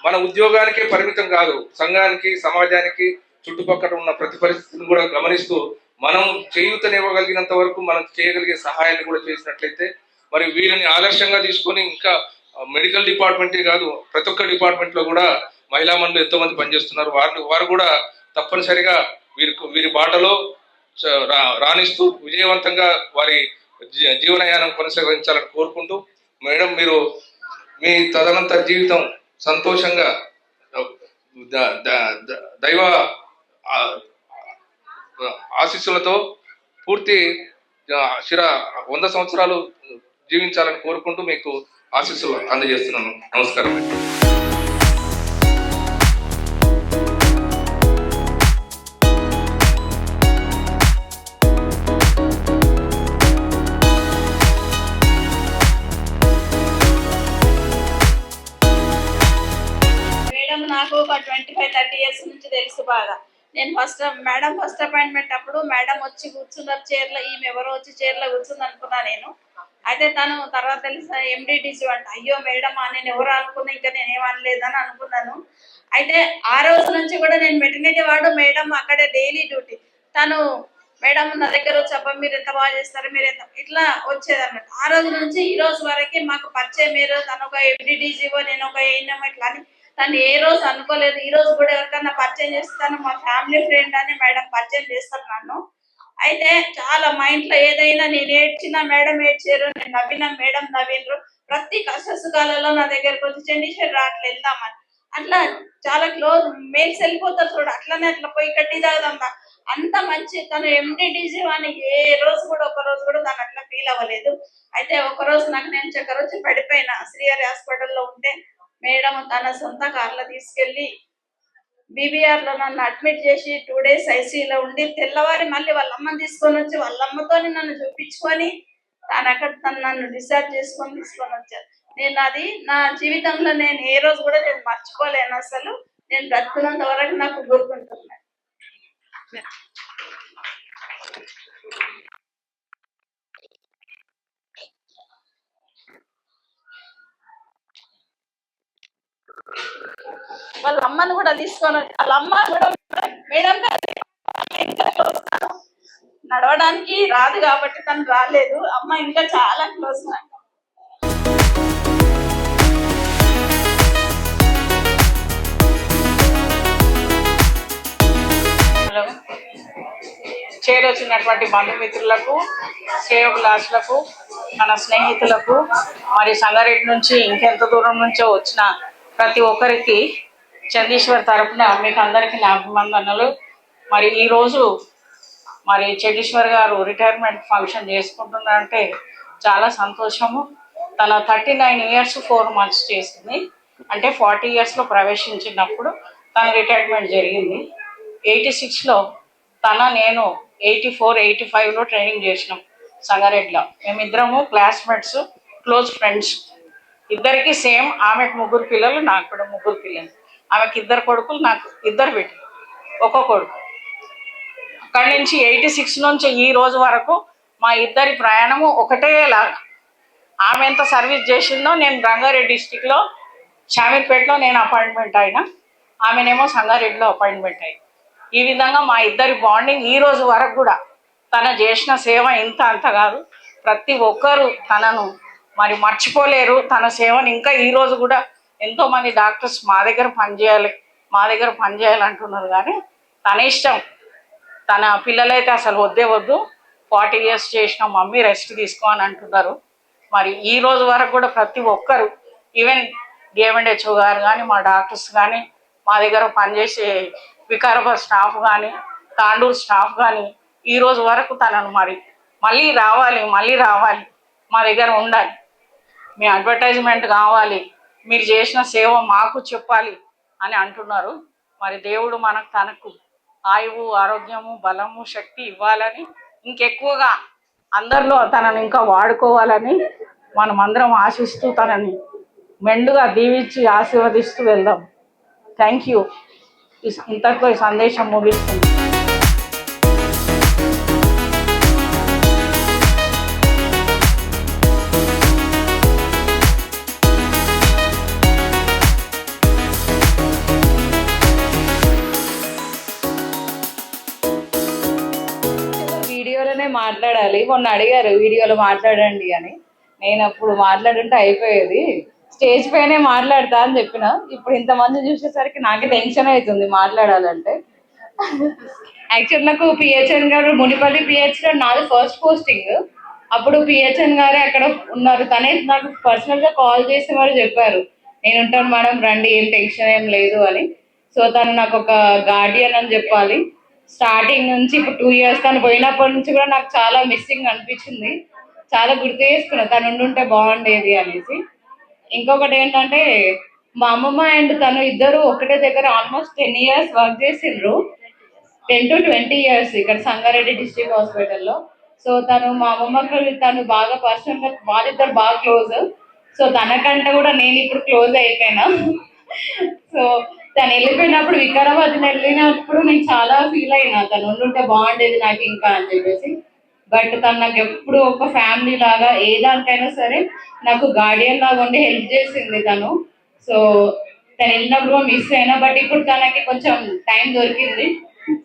మన ఉద్యోగానికే పరిమితం కాదు, సంఘానికి, సమాజానికి, చుట్టుపక్కల ఉన్న ప్రతి పరిస్థితిని కూడా గమనిస్తూ మనం చేయూతనివ్వగలిగినంత వరకు మనం చేయగలిగే సహాయాన్ని కూడా చేసినట్లయితే మరి వీరిని ఆదర్శంగా తీసుకొని ఇంకా మెడికల్ డిపార్ట్మెంటే కాదు ప్రతి ఒక్క డిపార్ట్మెంట్ లో కూడా మహిళా మనులు ఎంతో మంది పనిచేస్తున్నారు. వారు కూడా తప్పనిసరిగా వీరి బాటలో రాణిస్తూ విజయవంతంగా వారి జీవనయానం కొనసాగించాలని కోరుకుంటూ, మేడం మీరు మీ తదనంతర జీవితం సంతోషంగా దైవ ఆశీస్సులతో పూర్తి 100 సంవత్సరాలు జీవించాలని కోరుకుంటూ మీకు ఆశీస్సులు అందజేస్తున్నాను. నమస్కారం. మేడం నాకు ఒక 25-30 ఇయర్స్ నుంచి తెలుసు బాగా. నేను ఫస్ట్ అపాయింట్మెంట్ అప్పుడు మేడం వచ్చి కూర్చున్నారు చైర్లో, ఈమె ఎవరో వచ్చి చైర్లో కూర్చుంది అనుకున్నా నేను. అయితే తను తర్వాత తెలుసా ఎండిడిసి అంట. అయ్యో మేడం నేను ఎవరు అనుకున్నా, ఇంకా నేను ఏమనలేదని అనుకున్నాను. అయితే ఆ రోజు నుంచి కూడా నేను మెటర్నిటీ వాడు మేడం అక్కడే డైలీ డ్యూటీ. తను మేడం నా దగ్గర వచ్చి అబ్బా మీరు ఎంత బాగా చేస్తారు, మీరు ఎంత ఇట్లా వచ్చేది అన్నట్టు. ఆ రోజు నుంచి ఈ రోజు వరకు మాకు పరిచయం. మీరు తను ఒక ఎండిడిసిఓ, నేను ఒక ఏఎన్ఎం ఇట్లా అని తను ఏ రోజు అనుకోలేదు. ఈ రోజు కూడా ఎవరికన్నా పరిచయం చేస్తాను, మా ఫ్యామిలీ ఫ్రెండ్ అని మేడం పరిచయం చేస్తారు నన్ను. అయితే చాలా మా ఇంట్లో ఏదైనా నేను ఏడ్చినా మేడం ఏడ్చారు, నేను నవ్వినా మేడం నవ్వినరు. ప్రతి కష్ట సుఖాలలో నా దగ్గరకు వచ్చి చండీశ్వరి అట్లా వెళ్దామని అట్లా చాలా క్లోజ్. మేల్స్ వెళ్ళిపోతారు చూడు, అట్లనే అట్లా పోయి కట్టి తాగదంతా అంత మంచి. తను ఎండిడిసి అని ఏ రోజు కూడా ఒక రోజు కూడా తను అట్లా ఫీల్ అవ్వలేదు. అయితే ఒక రోజు నాకు నేను చక్కర వచ్చి పడిపోయినా శ్రీహరి హాస్పిటల్లో ఉంటే మేడం తన సొంత కార్లో తీసుకెళ్లి బీబీఆర్ లో నన్ను అడ్మిట్ చేసి 2 days ఐసీయూలో ఉండి తెల్లవారి మళ్ళీ వాళ్ళ అమ్మని తీసుకొని వచ్చి వాళ్ళ అమ్మతోని నన్ను చూపించుకొని తను నన్ను డిశ్చార్జ్ తీసుకొని వచ్చారు. నేను అది నా జీవితంలో నేను ఏ రోజు కూడా నేను మర్చిపోలేను. అసలు నేను బ్రతుకున్నంత వరకు నాకు గుర్తుంటున్నాను. వాళ్ళ అమ్మను కూడా తీసుకొని వాళ్ళ అమ్మ కూడా మేడం నడవడానికి రాదు కాబట్టి తను రాలేదు. అమ్మ ఇంకా చాలా క్లోజ్ నాకు. చేరొచ్చినటువంటి బంధుమిత్రులకు, శ్రేయోభిలాషులకు, మన స్నేహితులకు, మరి సంగారెడ్డి నుంచి ఇంకెంత దూరం నుంచో వచ్చిన ప్రతి ఒక్కరికి చండీశ్వర్ తరఫున మీకు అందరికీ నా అభినందనలు. మరి ఈరోజు మరి చండీశ్వర్ గారు రిటైర్మెంట్ ఫంక్షన్ చేసుకుంటున్నారంటే చాలా సంతోషము. తన 39 years 4 months చేసింది. అంటే 40 yearsలో ప్రవేశించినప్పుడు తన రిటైర్మెంట్ జరిగింది. 86లో నేను 84-85లో ట్రైనింగ్ చేసినాం సంగారెడ్డిలో. మేమిద్దరము క్లాస్మేట్స్, క్లోజ్ ఫ్రెండ్స్. ఇద్దరికి సేమ్. ఆమెకు 3 పిల్లలు, నాకు కూడా 3 పిల్లలు. ఆమెకి 2 కొడుకులు, నాకు 2 బిడ్డలు, ఒక్కో కొడుకు. అక్కడి నుంచి 86 నుంచి ఈ రోజు వరకు మా ఇద్దరి ప్రయాణము ఒకటేలాగా. ఆమె ఎంత సర్వీస్ చేసిందో, నేను రంగారెడ్డి డిస్టిక్లో షామీర్పేటలో నేను అపాయింట్మెంట్ అయినా, ఆమెనేమో సంగారెడ్డిలో అపాయింట్మెంట్ అయింది. ఈ విధంగా మా ఇద్దరి బాండింగ్ ఈ రోజు వరకు కూడా. తను చేసిన సేవ ఇంత అంత కాదు. ప్రతి ఒక్కరూ తనను మరి మర్చిపోలేరు. తన సేవను ఇంకా ఈ రోజు కూడా ఎంతోమంది డాక్టర్స్ మా దగ్గర పనిచేయాలి అంటున్నారు. కానీ తన ఇష్టం. తన పిల్లలైతే అసలు వద్దు 40 years చేసిన మమ్మీ రెస్ట్ తీసుకో అని అంటున్నారు. మరి ఈ రోజు వరకు కూడా ప్రతి ఒక్కరు, ఈవెన్ గేమెండెచ్ఓ గారు కానీ, మా డాక్టర్స్ కానీ, మా దగ్గర పనిచేసే వికారాబాద్ స్టాఫ్ కానీ, తాండూరు స్టాఫ్ కానీ ఈ రోజు వరకు తనను మళ్ళీ రావాలి మా దగ్గర ఉండాలి, మీ అడ్వర్టైజ్మెంట్ కావాలి, మీరు చేసిన సేవ మాకు చెప్పాలి అని అంటున్నారు. మరి దేవుడు తనకు ఆయువు, ఆరోగ్యము, బలము, శక్తి ఇవ్వాలని, ఇంకెక్కువగా అందరిలో తనను ఇంకా వాడుకోవాలని మనమందరం ఆశిస్తూ తనని మెండుగా దీవించి ఆశీర్వదిస్తూ వెళ్దాం. Thank you. ఇంతటితో ఈ సందేశం ముగిస్తుంది. వీడియోలోనే మాట్లాడాలి, మొన్న అడిగారు వీడియోలో మాట్లాడండి అని. నేను అప్పుడు మాట్లాడుంటే అయిపోయేది, స్టేజ్ పైనే మాట్లాడతా అని చెప్పిన. ఇప్పుడు ఇంతమంది చూసేసరికి నాకే టెన్షన్ అవుతుంది మాట్లాడాలంటే. యాక్చువల్ నాకు పిహెచ్ఎన్ గారు మునిపల్లి పిహెచ్లో నాది ఫస్ట్ పోస్టింగ్. అప్పుడు పిహెచ్ఎన్ గారే అక్కడ ఉన్నారు. తనే నాకు పర్సనల్గా కాల్ చేసి మరి చెప్పారు, నేను ఉంటాను మేడం రండి, ఏం టెన్షన్ ఏం లేదు అని. సో తను నాకు ఒక గార్డియన్ అని చెప్పాలి. స్టార్టింగ్ నుంచి ఇప్పుడు 2 years తను పోయినప్పటి నుంచి కూడా నాకు చాలా మిస్సింగ్ అనిపించింది. చాలా గుర్తు చేసుకున్నా తను ఉండుంటే బాగుండేది అనేసి. ఇంకొకటి ఏంటంటే మా అమ్మమ్మ అండ్ తను ఇద్దరు ఒకటే దగ్గర ఆల్మోస్ట్ 10 years వర్క్ చేసిండ్రు, 10 to 20 years ఇక్కడ సంగారెడ్డి డిస్ట్రిక్ట్ హాస్పిటల్లో. సో తను మా అమ్మమ్మకి తను బాగా పర్సనల్గా వాళ్ళిద్దరు బాగా క్లోజ్. సో తనకంటే కూడా నేను ఇప్పుడు క్లోజ్ అయిపోయినా. సో తను వెళ్ళిపోయినప్పుడు వికారాబాద్ వెళ్ళినప్పుడు నేను చాలా ఫీల్ అయినా, తను ఉండుంటే బాగుండేది నాకు ఇంకా అని చెప్పేసి. బట్ తను నాకు ఎప్పుడు ఒక ఫ్యామిలీ లాగా ఏ దానికైనా సరే నాకు గార్డియన్ లాగా ఉండి హెల్ప్ చేసింది తను. సో తను వెళ్ళినప్పుడు మిస్ అయినా, బట్ ఇప్పుడు తనకి కొంచెం టైం దొరికింది.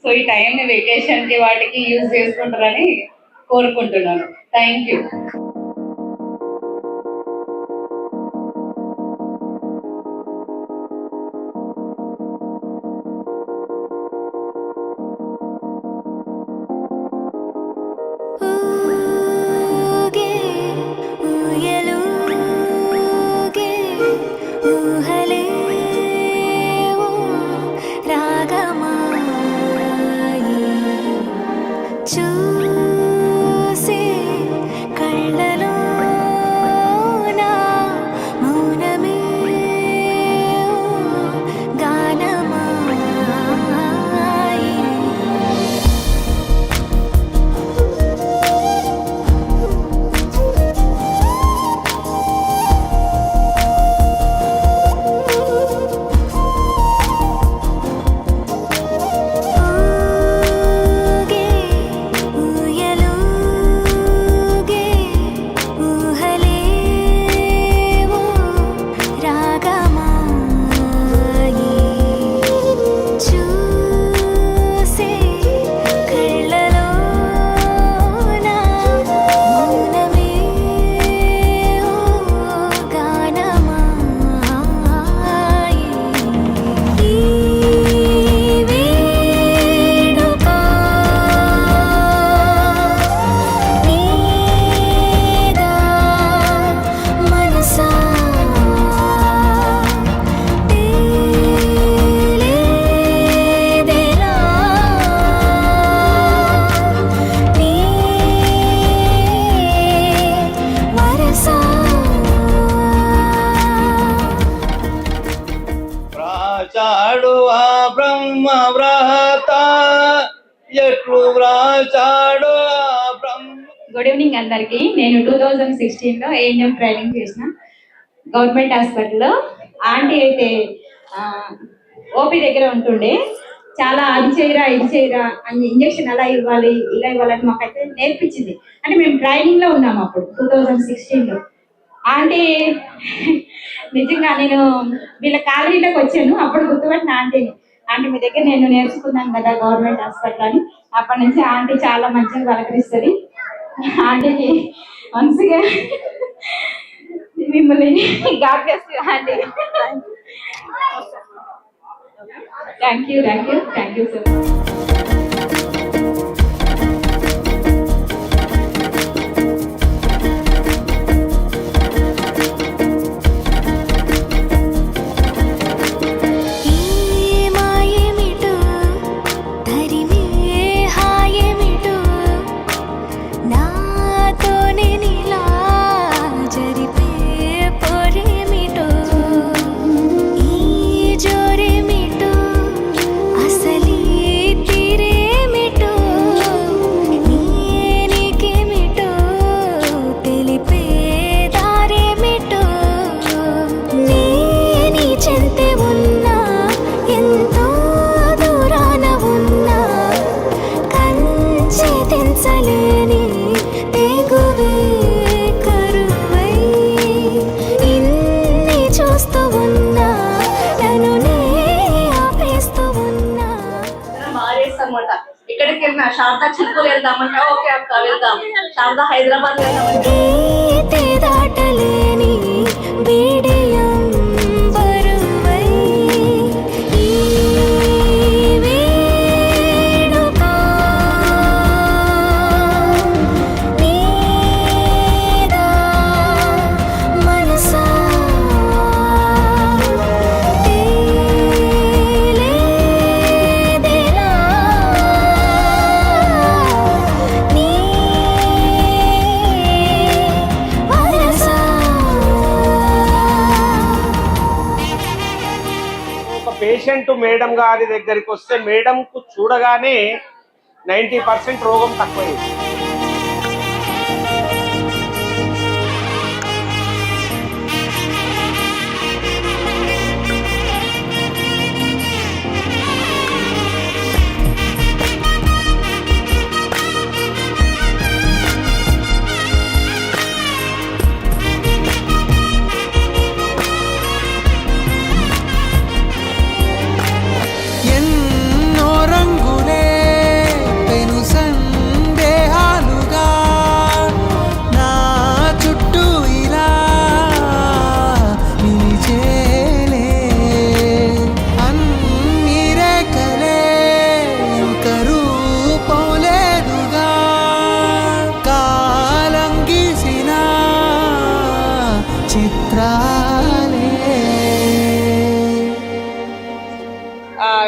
సో ఈ టైంని వెకేషన్కి వాటికి యూజ్ చేసుకుంటారని కోరుకుంటున్నాను. Thank you. గుడ్ ఈవినింగ్ అందరికి. నేను 2016లో ఏఎన్ఎం ట్రైనింగ్ చేసిన గవర్నమెంట్ హాస్పిటల్లో. ఆంటీ అయితే ఓపీ దగ్గర ఉంటుండే, చాలా అది చేయరా ఇది చేయరా అని, ఇంజక్షన్ అలా ఇవ్వాలి ఇలా ఇవ్వాలని మాకైతే నేర్పించింది. అంటే మేము ట్రైనింగ్లో ఉన్నాము అప్పుడు 2016లో. ఆంటీ నిజంగా నేను వీళ్ళ కాలనీలోకి వచ్చాను, అప్పుడు గుర్తుపట్టిన ఆంటీని. ఆంటీ మీ దగ్గర నేను నేర్చుకున్నాను కదా గవర్నమెంట్ హాస్పిటల్ అని. అప్పటి నుంచి ఆంటీ చాలా మంచిగా పలకరిస్తుంది. ఆంటీకి మంచిగా మిమ్మల్ని God bless you aunty. Thank you so much. వెళ్దామంటే ఓకే అక్క వెళ్దాం. శారదా హైదరాబాద్ వెళ్దామంటే పేషెంట్ మేడం గారి దగ్గరికి వస్తే మేడంకు చూడగానే 90% రోగం తక్కువైంది.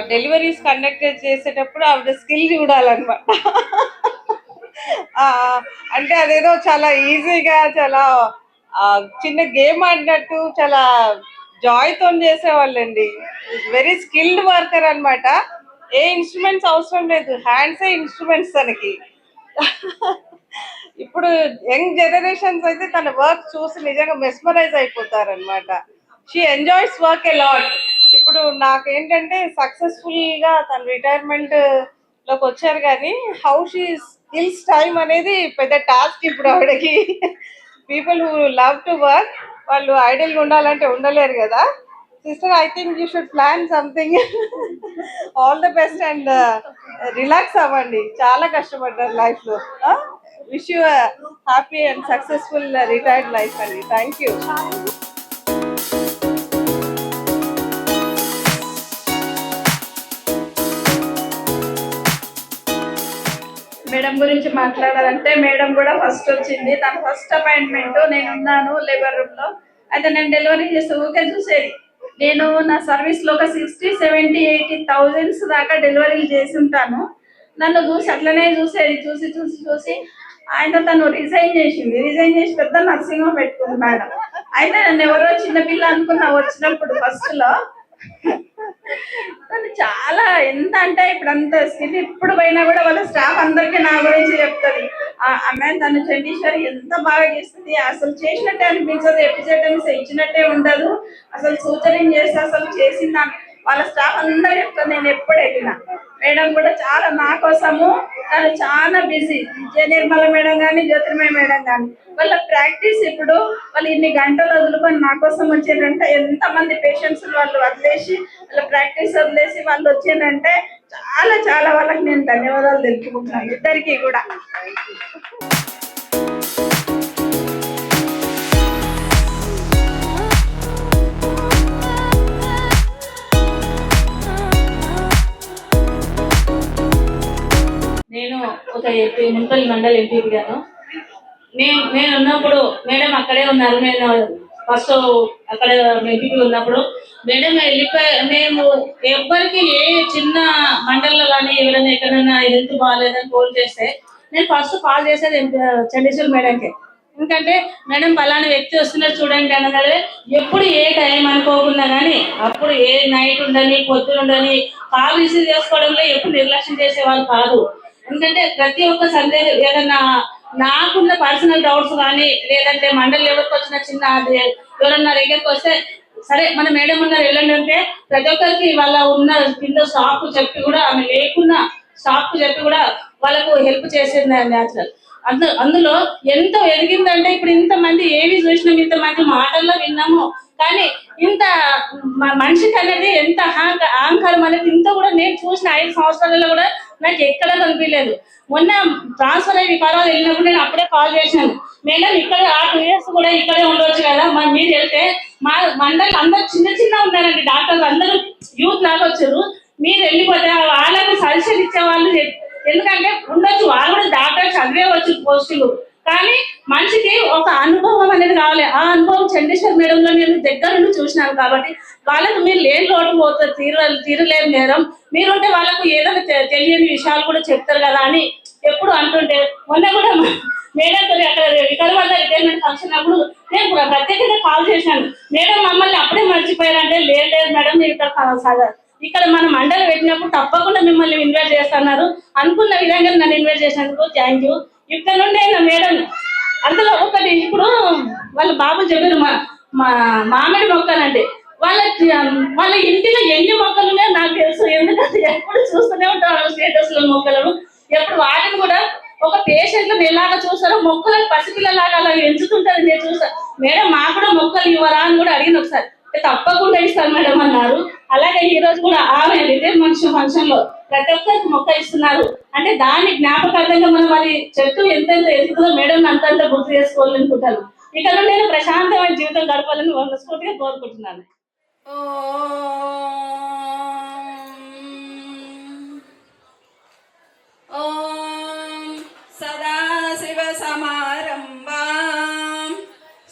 డెలివరీస్ కండక్ట్ చేసేటప్పుడు ఆవిడ స్కిల్ చూడాలన్నమాట. అంటే అదేదో చాలా ఈజీగా చాలా చిన్న గేమ్ ఆడినట్టు చాలా జాయ్తో చేసేవాళ్ళండి. వెరీ స్కిల్డ్ వర్కర్ అన్నమాట. ఏ ఇన్స్ట్రుమెంట్స్ అవసరం లేదు, హ్యాండ్సే ఇన్స్ట్రుమెంట్స్ తనకి. ఇప్పుడు యంగ్ జనరేషన్స్ అయితే తన వర్క్ చూసి నిజంగా మెస్మరైజ్ అయిపోతారనమాట. She enjoys work a lot. ఇప్పుడు నాకేంటంటే సక్సెస్ఫుల్ గా తన రిటైర్మెంట్ లోకి వచ్చారు, కానీ హౌ షీ స్కిల్స్ టైం అనేది పెద్ద టాస్క్ ఇప్పుడు ఆవిడకి. People who love to work వాళ్ళు ఐడియల్గా ఉండాలంటే ఉండలేరు కదా. Sister, I think you should plan something. All the best and relax అవ్వండి. చాలా కష్టపడ్డారు లైఫ్లో. Wish you happy and successful retired life అండి. Thank you. మేడం గురించి మాట్లాడాలంటే మేడం కూడా ఫస్ట్ వచ్చింది. తన ఫస్ట్ అపాయింట్మెంట్ నేను ఉన్నాను లేబర్ రూమ్ లో. అయితే నేను డెలివరీ చేస్తే ఊకే చూసేది. నేను నా సర్వీస్ లో ఒక 60, 70, 80,000 దాకా డెలివరీలు చేసి ఉంటాను. నన్ను చూసి అట్లనే చూసేది. చూసి చూసి చూసి ఆయన తను రిజైన్ చేసింది. రిజైన్ చేసి పెద్ద నర్సింగ్ హోమ్ పెట్టుకుంది మేడం. అయితే నన్ను ఎవరో చిన్నపిల్ల అనుకున్నా వచ్చినప్పుడు ఫస్ట్ లో. చాలా ఎంత అంటే ఇప్పుడు అంత స్థితి ఇప్పుడు పోయినా కూడా వాళ్ళ స్టాఫ్ అందరికీ నా గురించి చెప్తుంది. అమ్మాయి తను చండీశ్వరి ఎంత బాగా చేస్తుంది, అసలు చేసినట్టే అనిపించదు, ఎపిసోడ్ ఇచ్చినట్టే ఉండదు, అసలు సూచన చేస్తే అసలు చేసిందా వాళ్ళ స్టాఫ్ అందరూ చెప్తాను. నేను ఎప్పుడు వెళ్ళినా మేడం కూడా చాలా నా కోసము తను చాలా బిజీ. నిర్మల మేడం కానీ జ్యోతిర్మయ మేడం కానీ వాళ్ళ ప్రాక్టీస్ ఇప్పుడు వాళ్ళు ఇన్ని గంటలు వదులుకొని నా కోసం వచ్చారంటే ఎంతమంది పేషెంట్స్ వాళ్ళు వదిలేసి వాళ్ళ ప్రాక్టీస్ వదిలేసి వాళ్ళు వచ్చారంటే చాలా చాలా వాళ్ళకి నేను ధన్యవాదాలు తెలుపుకుంటున్నాను ఇద్దరికి కూడా. నేను ఒక మున్సిపల్ మండలి ఎంపీ గాను. నేను ఉన్నప్పుడు మేడం అక్కడే ఉన్నారు. నేను ఫస్ట్ అక్కడ ఎంపీ ఉన్నప్పుడు మేడం వెళ్ళిపోయి మేము ఎవరికి ఏ చిన్న మండలంలో కానీ ఎవరైనా ఎక్కడైనా హెల్త్ బాగాలేదని ఫోన్ చేస్తే నేను ఫస్ట్ కాల్ చేసేది చండీశ్వరి మేడంకే. ఎందుకంటే మేడం పలానా వ్యక్తి వస్తున్నారు చూడండి అనగానే ఎప్పుడు ఏ టైం అనుకోకుండా కానీ అప్పుడు ఏ నైట్ ఉండని పొద్దున ఉండని కాల్ రిసీవ్ చేసుకోవడంలో ఎప్పుడు నిర్లక్ష్యం చేసేవాళ్ళు కాదు. ఎందుకంటే ప్రతి ఒక్క సందేహం ఏదన్నా నాకున్న పర్సనల్ డౌట్స్ కానీ లేదంటే మండలి ఎవరికి వచ్చిన చిన్న ఎవరన్నా దగ్గరికి వస్తే సరే మన మేడం ఉన్నారు వెళ్ళండి అంటే ప్రతి ఒక్కరికి వాళ్ళ ఉన్న కింద స్టాఫ్ చెప్పి కూడా ఆమె లేకున్నా స్టాఫ్ చెప్పి కూడా వాళ్ళకు హెల్ప్ చేసేది న్యాచురల్. అందులో ఎంతో ఎదిగిందంటే ఇప్పుడు ఇంతమంది ఏవి చూసినాం, ఇంతమంది మాటల్లో విన్నాము, కానీ ఇంత మనిషికి అనేది ఎంత అహంకారం అనేది ఇంత కూడా నేను చూసిన 5 సంవత్సరాలలో కూడా నాకు ఎక్కడ కనిపించలేదు. మొన్న ట్రాన్స్ఫర్ అయ్యి వికారాబాద్ వెళ్ళినప్పుడు నేను అప్పుడే కాల్ చేశాను, మేడం ఇక్కడ ఆ 2 years కూడా ఇక్కడే ఉండొచ్చు కదా, మరి మీరు వెళ్తే మా మండలి అందరు చిన్న ఉన్నారండి, డాక్టర్లు అందరూ యూత్ లాగా వచ్చారు, మీరు వెళ్ళిపోతే వాళ్ళకి సజెషన్ ఇచ్చేవాళ్ళు, ఎందుకంటే ఉండొచ్చు వాళ్ళు కూడా డాక్టర్ చదివే వచ్చు పోస్టులు, కానీ మనిషికి ఒక అనుభవం అనేది కావాలి. ఆ అనుభవం చండీశ్వర్ మేడంలో నేను దగ్గర నుండి చూసినాను కాబట్టి వాళ్ళకు మీరు లేని లోటు పోతారు, తీరలేని నేరం మీరుంటే వాళ్ళకు ఏదైనా తెలియని విషయాలు కూడా చెప్తారు కదా అని ఎప్పుడు అంటుంటే, మొన్న కూడా మేడం అక్కడ వికారాబాద్ రిటైర్మెంట్ ఫంక్షన్ అప్పుడు నేను ప్రత్యేకంగా కాల్ చేశాను, మేడం మమ్మల్ని అప్పుడే మర్చిపోయారంటే, లేదు మేడం మీరు ఇక్కడ మన మండలి పెట్టినప్పుడు తప్పకుండా మిమ్మల్ని ఇన్వైట్ చేస్తున్నారు, అనుకున్న విధంగా నన్ను ఇన్వైట్ చేసినందుకు థ్యాంక్ యూ. ఇక్కడ నుండి మేడం అందులో ఒకటి ఇప్పుడు వాళ్ళ బాబు చెప్పారు మామిడి మొక్కలంటే, వాళ్ళ ఇంటిలో ఎన్ని మొక్కలు ఉన్నాయో నాకు తెలుసు, ఎందుకంటే ఎప్పుడు చూస్తూనే ఉంటాను స్టేటస్ లో మొక్కలను, ఎప్పుడు వాటిని కూడా ఒక పేషెంట్లు ఎలాగా చూస్తారో మొక్కలను పసిపిల్లలాగా అలా ఎంచుతుంటారు, నేను చూస్తాను. మేడం మాకు కూడా మొక్కలు ఇవ్వరా అని కూడా అడిగిన ఒకసారి, తప్పకుండా ఇస్తాను మేడం అన్నారు. అలాగే ఈ రోజు కూడా ఆమె రిటైర్మెంట్ ఫంక్షన్ లో ప్రతి ఒక్కరికి మొక్క ఇస్తున్నారు అంటే దాని జ్ఞాపకార్థంగా మనం అది చెట్టు ఎంతెంత ఎదుగుతుందో మేడం అంతంత గుర్తు చేసుకోవాలనుకుంటాను. ఇక్కడ నేను ప్రశాంతమైన జీవితం గడపాలని మనస్ఫూర్తిగా కోరుకుంటున్నాను. సదాశివ సమారంభాం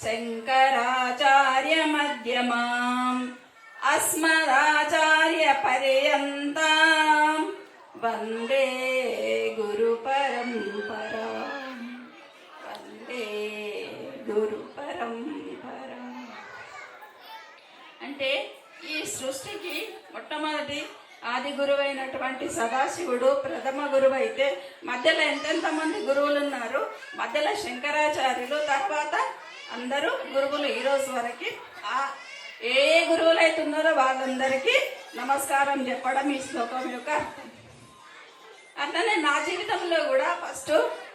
శంకరాచార్య మధ్యమాం అస్మదాచార్య పర్యంతం వందే గురు పరంపరా, వందే గురు పరంపరా. అంటే ఈ సృష్టికి మొట్టమొదటి ఆది గురువైనటువంటి సదాశివుడు ప్రథమ గురువు అయితే మధ్యలో ఎంతెంతమంది గురువులు ఉన్నారు, మధ్యలో శంకరాచార్యులు, తర్వాత అందరూ గురువులు ఈ రోజు వరకు ఏ గురువులు అయితే ఉన్నారో వాళ్ళందరికీ నమస్కారం చెప్పడం ఈ శ్లోకం యొక్క అర్థం. అట్లనే నా జీవితంలో కూడా ఫస్ట్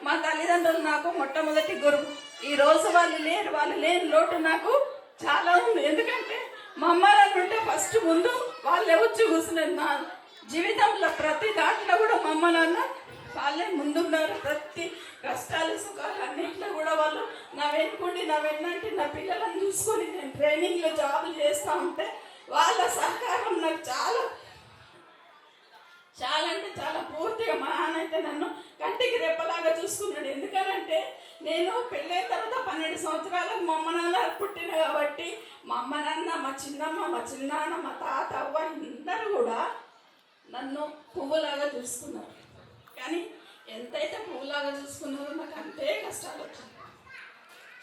మా తల్లిదండ్రులు నాకు మొట్టమొదటి గురువు. ఈ రోజు వాళ్ళు లేని లోటు నాకు చాలా ఉంది, ఎందుకంటే మా అమ్మ ఉంటే ఫస్ట్ ముందు వాళ్ళే వచ్చి కూర్చున్నారు. నా జీవితంలో ప్రతి దాంట్లో కూడా మా అమ్మ నాన్న వాళ్ళే ముందున్నారు, ప్రతి కష్టాలు సుఖాలు అన్నింటిలో కూడా వాళ్ళు నా వెనుకుండి నా వెన్నంటి నా పిల్లలను చూసుకొని నేను ట్రైనింగ్లో జాబులు చేస్తూ ఉంటే వాళ్ళ సహకారం నాకు చాలా అంటే చాలా పూర్తిగా. మా నాన్న అయితే నన్ను కంటికి రెప్పలాగా చూసుకున్నాడు, ఎందుకనంటే నేను పెళ్ళైన తర్వాత 12 సంవత్సరాలకు మా అమ్మ నాన్న పుట్టిన కాబట్టి మా అమ్మ నాన్న, మా చిన్నమ్మ, మా చిన్నాన్న, మా తాత, అవ్వ అందరూ కూడా నన్ను పువ్వులాగా చూసుకున్నారు. కానీ ఎంతైతే పువ్వులాగా చూసుకున్నారో నాకు అంతే కష్టాలు వచ్చినాయి,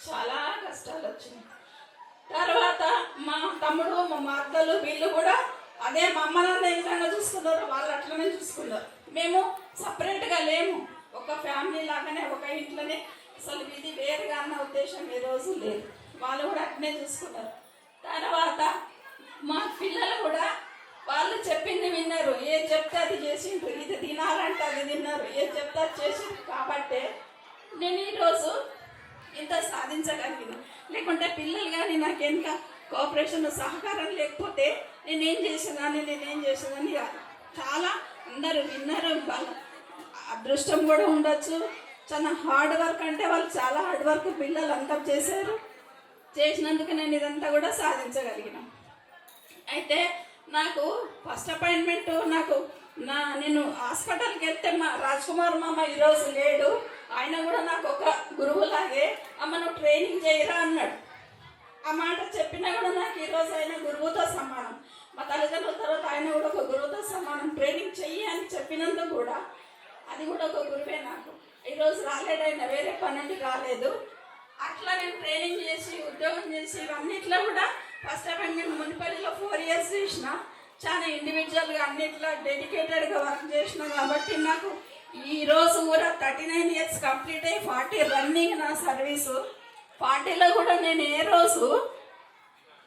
చాలా కష్టాలు వచ్చినాయి. తర్వాత మా తమ్ముడు, మా అత్తలు వీళ్ళు కూడా అదే మా అమ్మ నాన్న ఏ విధంగా చూసుకున్నారో వాళ్ళు అట్లనే చూసుకున్నారు. మేము సపరేట్గా లేము, ఒక ఫ్యామిలీ లాగానే ఒక ఇంట్లోనే, అసలు ఇది వేరుగా అన్న ఉద్దేశం ఏ రోజు లేదు. వాళ్ళు కూడా అట్లనే చూసుకున్నారు. తర్వాత మా పిల్లలు కూడా వాళ్ళు చెప్పింది విన్నారు, ఏది చెప్తే అది చేసిండ్రు, ఇది తినాలంటే అది తిన్నారు, ఏది చెప్తే అది చేసిండ్రు. కాబట్టి నేను ఈరోజు ఇంత సాధించగలిగిన, లేకుంటే పిల్లలు కానీ నాకు ఎంత కోఆపరేషన్ సహకారం లేకపోతే నేనేం చేసేదాన్ని కాదు. చాలా అందరూ విన్నారు, వాళ్ళ అదృష్టం కూడా ఉండొచ్చు, చాలా హార్డ్ వర్క్ అంటే వాళ్ళు చాలా హార్డ్ వర్క్ పిల్లలు అంతా చేసినందుకు నేను ఇదంతా కూడా సాధించగలిగిన. అయితే నాకు ఫస్ట్ అపాయింట్మెంట్ నేను హాస్పిటల్కి వెళ్తే మా రాజ్ కుమార్ మామ ఈరోజు లేడు, ఆయన కూడా నాకు ఒక గురువులాగే అమ్మ నువ్వు ట్రైనింగ్ చేయరా అన్నాడు. ఆ మాట చెప్పినా కూడా నాకు ఈరోజు ఆయన గురువుతో సమానం. మా తల్లిదండ్రుల తర్వాత ఆయన కూడా ఒక గురువుతో సమానం. ట్రైనింగ్ చెయ్యి అని చెప్పినందుకు కూడా అది కూడా ఒక గురువే నాకు. ఈరోజు రాలేడు ఆయన, వేరే పని రాలేదు. అట్లా నేను ట్రైనింగ్ చేసి ఉద్యోగం చేసి ఇవన్నిట్లో కూడా ఫస్ట్ అపాయింట్మెంట్ మున్సిపాలిటీలో 4 years చేసిన, చాలా ఇండివిజువల్గా అన్నిట్లో డెడికేటెడ్గా వర్క్ చేసిన. కాబట్టి నాకు ఈరోజు కూడా 39 years కంప్లీట్ అయ్యి 40 రన్నింగ్ నా సర్వీసు. 40లో కూడా నేను ఏ రోజు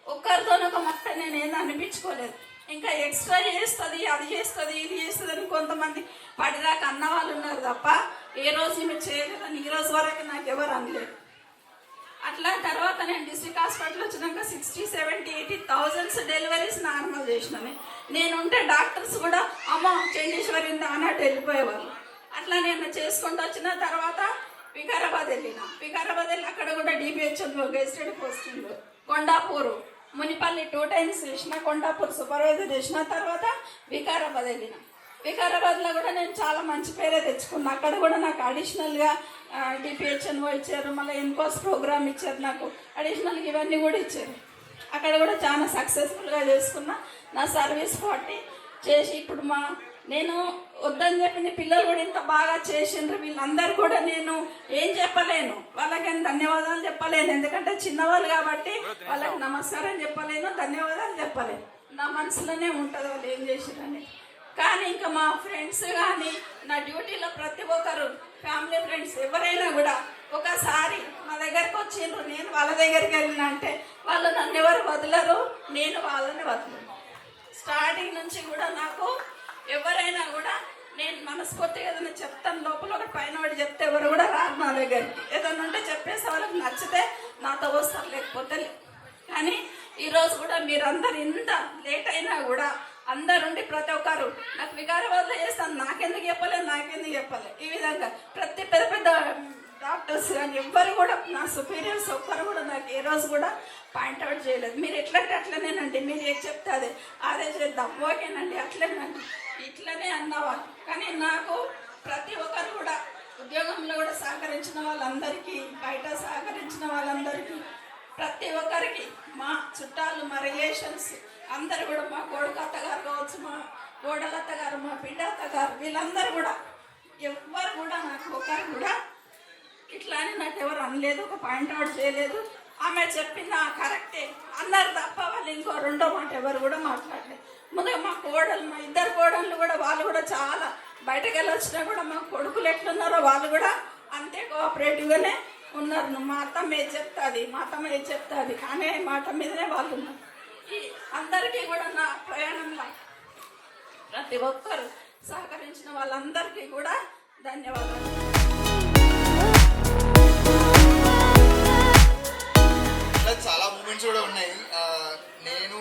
ఒక్కరితో ఒక మాట నేను ఏదో అనిపించుకోలేదు. ఇంకా ఎక్స్ట్రా చేస్తుంది, అది చేస్తుంది, ఇది చేస్తుంది అని కొంతమంది పడిదాకా అన్న వాళ్ళు ఉన్నారు తప్ప ఏ రోజు ఈమె చేయలేదని ఈ రోజు వరకు నాకు ఎవరు అనలేదు. అట్లా తర్వాత నేను డిస్ట్రిక్ట్ హాస్పిటల్ వచ్చినాక 60, 70, 80,000 డెలివరీస్ నార్మల్ చేసినాను. నేను ఉంటే డాక్టర్స్ కూడా అమ్మ చండీశ్వరి ఉందా అన్నట్టు వెళ్ళిపోయేవాళ్ళు. అట్లా నేను చేసుకుంటూ వచ్చిన తర్వాత వికారాబాద్ వెళ్ళిన. వికారాబాద్ వెళ్ళి అక్కడ కూడా DPHL gazetted posting, Kondapur Munipalli 2 times చేసిన, కొండాపూర్ సూపర్వైజర్ చేసిన. తర్వాత వికారాబాద్ వెళ్ళిన. వికారాబాద్లో కూడా నేను చాలా మంచి పేరే తెచ్చుకున్నా. అక్కడ కూడా నాకు అడిషనల్గా డిపిహెచ్ఎన్ఓ ఇచ్చారు, మళ్ళీ ఇన్కోస్ ప్రోగ్రామ్ ఇచ్చారు, నాకు అడిషనల్గా ఇవన్నీ కూడా ఇచ్చారు. అక్కడ కూడా చాలా సక్సెస్ఫుల్గా చేసుకున్నా. నా సర్వీస్ 40 చేసి ఇప్పుడు నేను వద్దని చెప్పిన పిల్లలు కూడా ఇంత బాగా చేసిండ్రు. వీళ్ళందరూ కూడా నేను ఏం చెప్పలేను, వాళ్ళకి ధన్యవాదాలు చెప్పలేను, ఎందుకంటే చిన్నవాళ్ళు కాబట్టి వాళ్ళకి నమస్కారం చెప్పలేను, ధన్యవాదాలు చెప్పలేను. నా మనసులోనే ఉంటుంది వాళ్ళు ఏం చేసిరని. కానీ ఇంకా మా ఫ్రెండ్స్ కానీ నా డ్యూటీలో ప్రతి ఒక్కరు ఫ్యామిలీ ఫ్రెండ్స్ ఎవరైనా కూడా ఒకసారి మా దగ్గరకు వచ్చిండ్రు, నేను వాళ్ళ దగ్గరికి వెళ్ళిన అంటే వాళ్ళు నన్ను ఎవరు వదలరు, నేను వాళ్ళని వదలను. స్టార్టింగ్ నుంచి కూడా నాకు ఎవరైనా కూడా నేను మనస్ఫూర్తిగా ఏదైనా చెప్తాను, లోపల ఒక పైన వాడు చెప్తే ఎవరు కూడా రారు నా దగ్గరికి. ఏదైనా ఉంటే చెప్పేసి వాళ్ళకి నచ్చితే నాతో వస్తారు, లేకపోతే కానీ ఈరోజు కూడా మీరందరూ ఇంత లేట్ అయినా కూడా అందరుండి ప్రతి ఒక్కరు నాకు వికారాబాద్లో చేస్తాను, నాకెందుకు చెప్పలే ఈ విధంగా ప్రతి పెద్ద పెద్ద డాక్టర్స్ కానీ ఎవ్వరు కూడా నా సుపీరియర్స్ ఒక్కరు కూడా నాకు ఏ రోజు కూడా పాయింట్అవుట్ చేయలేదు. మీరు ఎట్లంటే అట్లనేనండి, మీరు ఏం చెప్తే అదే చేద్దాం, ఓకేనండి అట్లేనండి ఇట్లనే అన్నవాళ్ళు. కానీ నాకు ప్రతి ఒక్కరు కూడా ఉద్యోగంలో కూడా సహకరించిన వాళ్ళందరికీ, బయట సహకరించిన వాళ్ళందరికీ, ప్రతి ఒక్కరికి మా చుట్టాలు, మా రిలేషన్స్ అందరు కూడా, మా కొడుకు అత్తగారు కావచ్చు, మా కోడలత్త గారు, మా బిడ్డ అత్తగారు, వీళ్ళందరూ కూడా ఎవ్వరు కూడా నాకు ఒకరు కూడా ఇట్లా అని నాకు ఎవరు అనలేదు, ఒక పాయింట్అవుట్ చేయలేదు. ఆమె చెప్పింది కరెక్టే అన్నారు తప్ప వాళ్ళు ఇంకో రెండో మాట ఎవరు కూడా మాట్లాడలేదు. ముందుగా మా కోడలు, మా ఇద్దరు కోడళ్ళు కూడా వాళ్ళు కూడా చాలా బయటకు వెళ్ళి వచ్చినా కూడా మా కొడుకులు ఎట్లున్నారో వాళ్ళు కూడా అంతే కోఆపరేటివ్గానే ఉన్నారు. మా అత్తమ్మ ఏది చెప్తుంది అనే మాట మీదనే వాళ్ళు ఉన్నారు. ఈ అందరికీ కూడా నా ప్రయాణంలో ప్రతి ఒక్కరు సహకరించిన వాళ్ళందరికీ కూడా ధన్యవాదాలు. చాలా మూమెంట్స్ కూడా ఉన్నాయి. నేను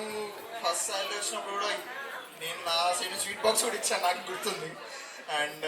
ఫస్ట్ సాలరీ వచ్చినప్పుడు కూడా నేను నా సైడ్ స్వీట్ బాక్స్ కూడా ఇచ్చాను, నాకు గుర్తుంది. అండ్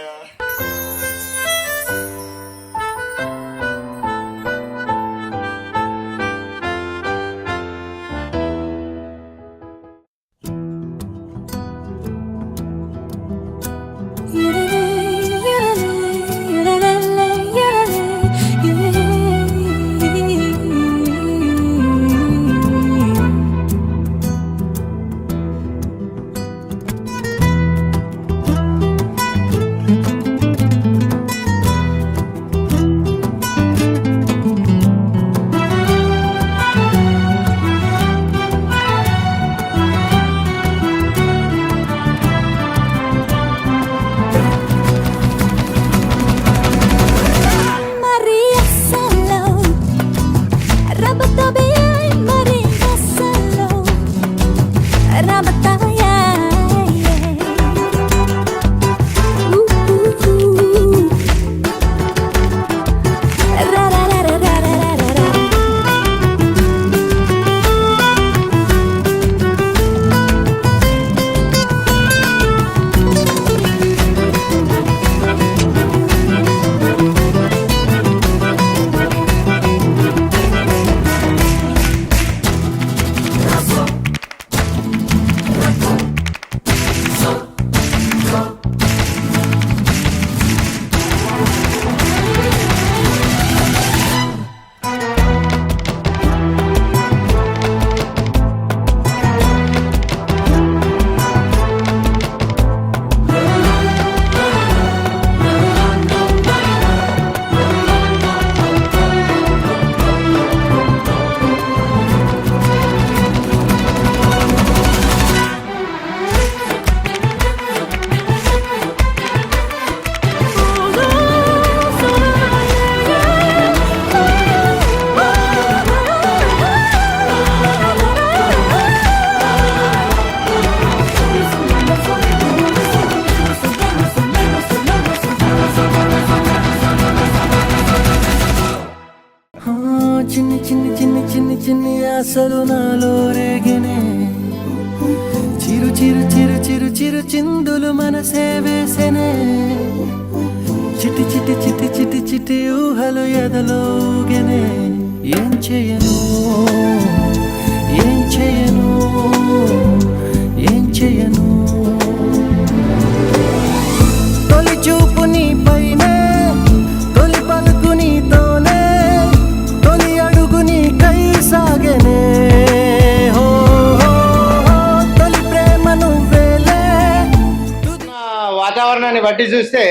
చిన్ని చిన్ని చిన్ని చిన్ని చిన్ని ఆశలు నాలో రేగినే చిరు చిరు చిరు చిరు చిరు చిందులు మనసే వేసెనే చిటి చిటి చిటి చిటి చిటి ఊహలు ఎదలోగెనే ఏం చేయను ఏం చేయను ఏం చేయను తొలి చూపు నీ పైనే తొలి పలుకు నీతోనే తొలి అడుగు నీ కై సాగనే హో హో హో తొలి ప్రేమ నువ్వేలే. వాతావరణాన్ని బట్టి చూస్తే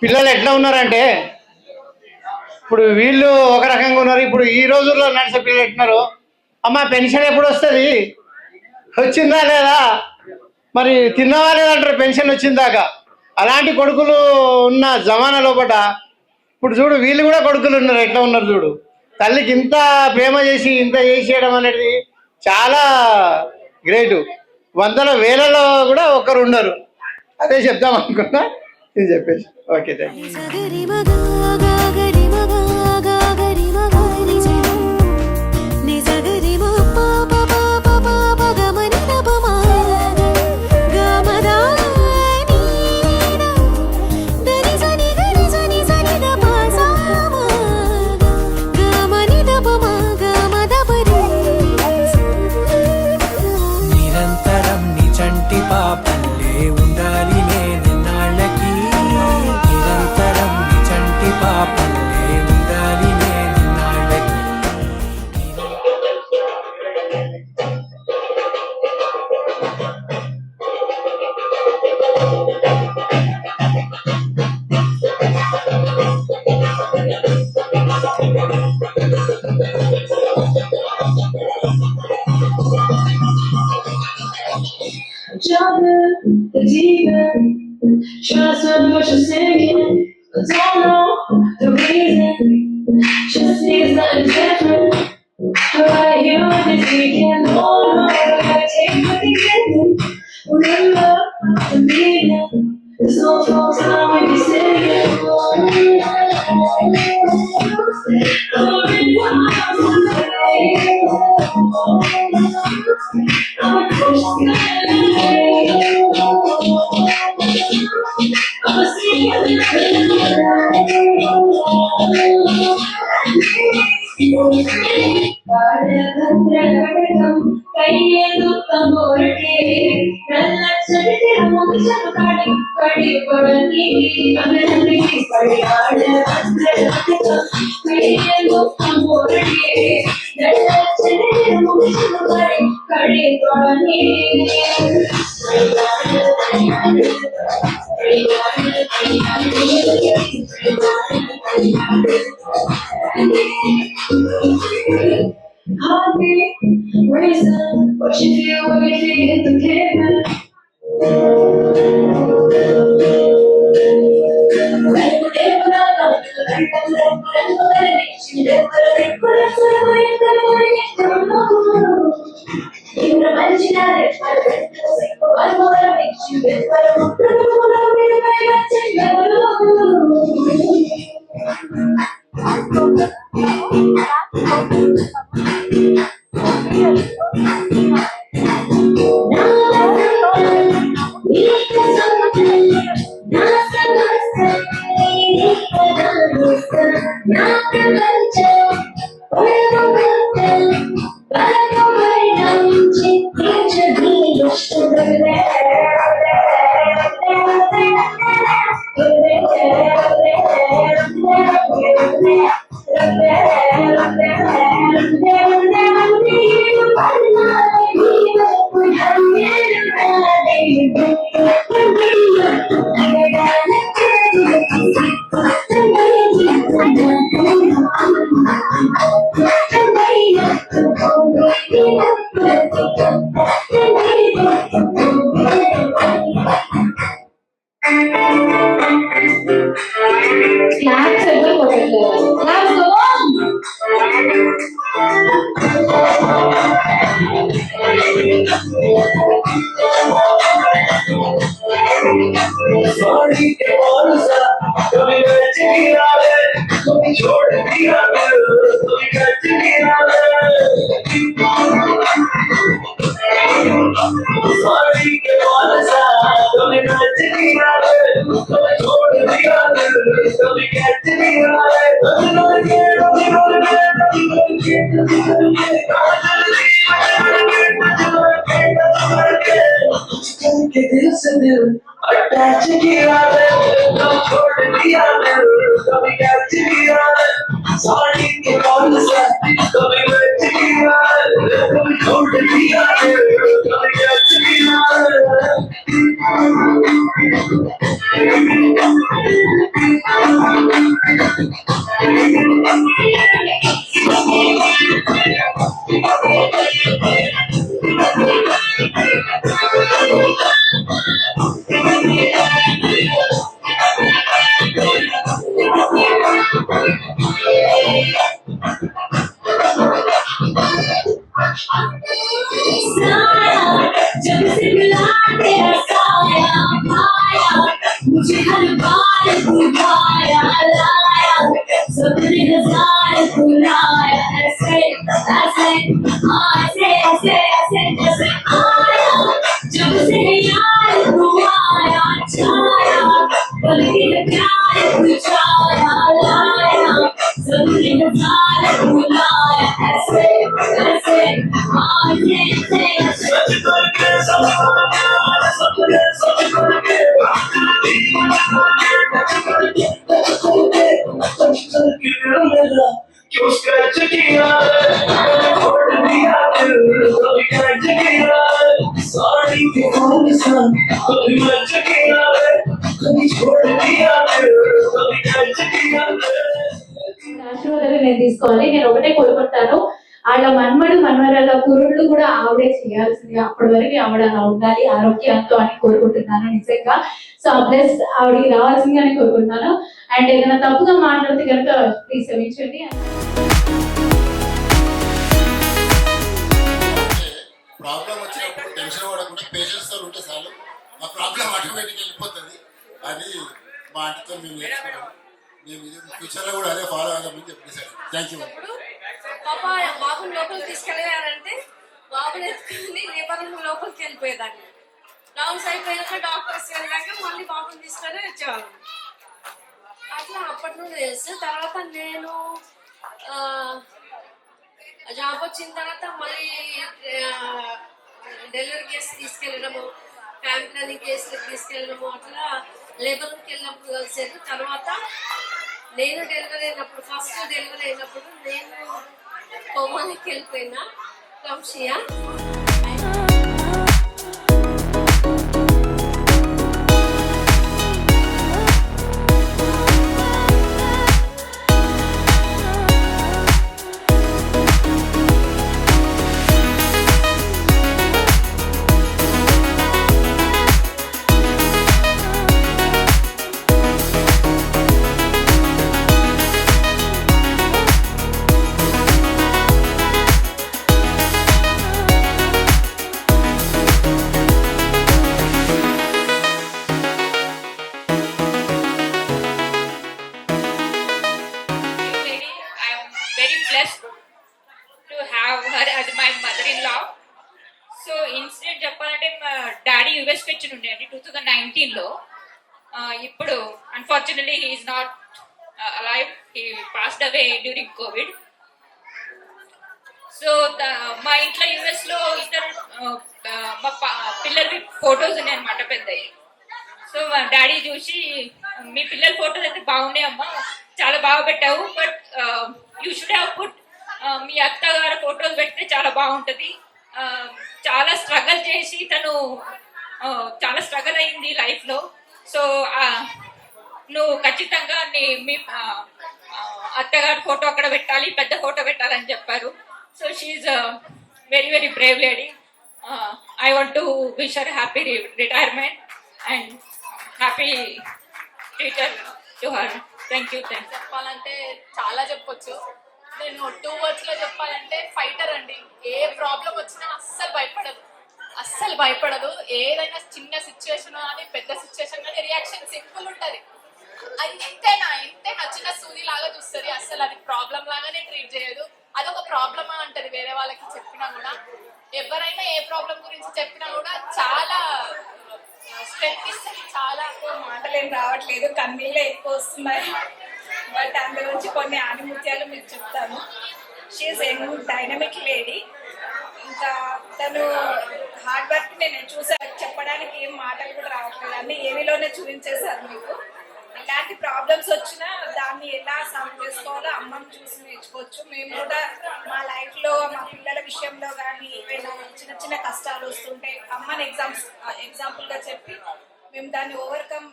పిల్లలు ఎట్లా ఉన్నారంటే ఇప్పుడు వీళ్ళు ఒక రకంగా ఉన్నారు. ఇప్పుడు ఈ రోజుల్లో నడిచే పిల్లలు ఎట్టున్నారు, అమ్మ పెన్షన్ ఎప్పుడు వస్తుంది, వచ్చిందా లేదా, మరి తిన్నావా లేదంటారు పెన్షన్ వచ్చిందాకా. అలాంటి కొడుకులు ఉన్న జమానా లోపట ఇప్పుడు చూడు వీళ్ళు కూడా కొడుకులు ఉన్నారు, ఎట్లా ఉన్నారు చూడు. తల్లికి ఇంత ప్రేమ చేసి ఇంత చేసేయడం అనేది చాలా గ్రేటు. వందల వేలలో కూడా ఒకరు ఉన్నారు. అదే చెప్దాం అనుకున్నా, ఇది చెప్పేసి ఓకే థ్యాంక్ యూ. నిరంతరం నీ చంటి పాపల్లే ఉండాలి నేనెన్నాళ్ళకి, నిరంతరం నీ చంటి పాపల్లే ఉండాలి నేనెన్నాళ్ళకి. Jumping the deep end, trying to swim but you're sinking. Don't know the reason, just need something different. Right here with this weekend, oh no, I gotta take what you get. Remember the meaning, there's no false time when you're singing. Heartbeat, racing, what you feel when your feet hit the pavement. Sorry, Attach किया तो छोड़ दिया कभी catch किया sorry के कौन सा कभी मैच किया कभी छोड़ दिया कभी कैच किया जब से मिला तेरा साया आया मुझे हर बार बुलाया लाया सपने हजार बुलाया ऐसे ऐसे ऐसे ऐसे जैसे आया जब से यार तू आया छाया बल्कि प्यार बुझाया लाया सपने हजार बुलाया ऐसे ऐसे क्यों स्क्रैच किया छोड़ दिया कभी कैच किया सॉरी के कौन सा कभी मैच किया कभी छोड़ दिया कभी कैच किया ఆశీర్వాదాలు నేను తీసుకోవాలి. నేను ఒకటే కోరుకుంటాను, వాళ్ళ మన్మడు మన్మరాల కురుళ్ళు కూడా ఆవిడే చేయాల్సింది. అప్పటి వరకు ఆవిడ అలా ఉండాలి ఆరోగ్యంతో అని కోరుకుంటున్నాను నిజంగా. సో ఆ బ్లెస్ ఆవిడకి రావాల్సింది అని కోరుకుంటున్నాను. అండ్ ఏదైనా తప్పుగా మాట్లాడితే కనుక ప్లీజ్ క్షమించండి. ప్రాబ్లం వచ్చినప్పుడు టెన్షన్ పడకుండా పేషెన్స్తో ఉంటే చాలు, ఆ ప్రాబ్లం ఆటోమేటిక్ వెళ్ళిపోతుంది. అది మా ఆంటీతో మేము నేర్చుకున్నాము. మేము ఇది ఫ్యూచర్లో కూడా అదే ఫాలో అవుదామని చెప్పేసారు. Thank you. పాప బాబుని లోపలికి తీసుకెళ్ళారంటే బాబుని ఎత్తుకుని లేబర్ లోపలికి వెళ్ళిపోయేదాన్ని. రౌండ్స్ అయిపోయాక డాక్టర్స్ వెళ్ళాక మళ్ళీ బాబుని తీసుకొని వచ్చేవాళ్ళం. అట్లా అప్పటి నుండి తెలుసు. తర్వాత నేను జాబ్ వచ్చిన తర్వాత మళ్ళీ డెలివరీ కేసు తీసుకెళ్ళడము, ఫ్యామిలీ ప్లానింగ్ కేసులకు తీసుకెళ్ళడము, అట్లా లేబర్కి వెళ్ళినప్పుడు కలిసారు. తర్వాత నేను డెలివరీ అయినప్పుడు ఫస్ట్ డెలివరీ అయినప్పుడు నేను కోమానికి వెళ్ళిపోయినా వంశీయ. to have her as my mother-in-law. So incident చెప్పాలంటే మా డాడీ యూఎస్కి వచ్చి ఉండే అండి 2019లో. ఇప్పుడు unfortunately he is not alive, he passed away during Covid. So మా ఇంట్లో యూఎస్లో ఇద్దరు మా పిల్లలవి ఫొటోస్ ఉన్నాయి అనమాట పెద్దవి. సో మా డాడీ చూసి మీ పిల్లల ఫొటోస్ అయితే బాగున్నాయి అమ్మా, చాలా బాగా పెట్టావు, but you should have put me అత్తగారి ఫొటోస్ పెడితే చాలా బాగుంటుంది. చాలా స్ట్రగల్ చేసి తను చాలా స్ట్రగల్ అయింది లైఫ్లో. సో నువ్వు ఖచ్చితంగా మీ అత్తగారి ఫోటో అక్కడ పెట్టాలి, పెద్ద ఫోటో పెట్టాలని చెప్పారు. So she's very very brave lady. I want to wish her happy retirement and happy future to her. Thank you. చెప్పాలంటే చాలా చెప్పొచ్చు. నేను 2 words లో చెప్పాలంటే ఫైటర్ అండి. ఏ ప్రాబ్లం వచ్చినా అస్సలు భయపడదు. ఏదైనా చిన్న సిచ్యువేషన్ కానీ పెద్ద సిచ్యువేషన్ కానీ రియాక్షన్ సింపుల్ ఉంటుంది. అది ఇంతేనా చిన్న సూది లాగా చూస్తుంది, అసలు అది ప్రాబ్లం లాగానే ట్రీట్ చేయదు. అదొక ప్రాబ్లమా అంటది వేరే వాళ్ళకి చెప్పినా కూడా. ఎవరైనా ఏ ప్రాబ్లం గురించి చెప్పినా కూడా చాలా స్ట్రెంత్ ఇస్తుంది. చాలా మాటలు ఏం రావట్లేదు, కన్నీళ్ళే ఎక్కువ వస్తున్నాయి. బట్ అందులో నుంచి కొన్ని ఆనిముత్యాలు మీకు చెప్తాను. She's young dynamic lady. ఇంకా తను హార్డ్ వర్క్ నేను చూసాను, చెప్పడానికి ఏం మాటలు కూడా రావట్లేదు, అన్ని ఏవిలోనే చూపించేశారు మీకు. ఎలాంటి ప్రాబ్లమ్స్ వచ్చినా దాన్ని ఎలా సాల్వ్ చేసుకోవాలో అమ్మని చూసి నేర్చుకోవచ్చు. మేము కూడా మా లైఫ్లో మా పిల్లల విషయంలో కానీ ఏవైనా చిన్న చిన్న కష్టాలు వస్తుంటే అమ్మని ఎగ్జాంపుల్గా చెప్పి మేము దాన్ని ఓవర్కమ్.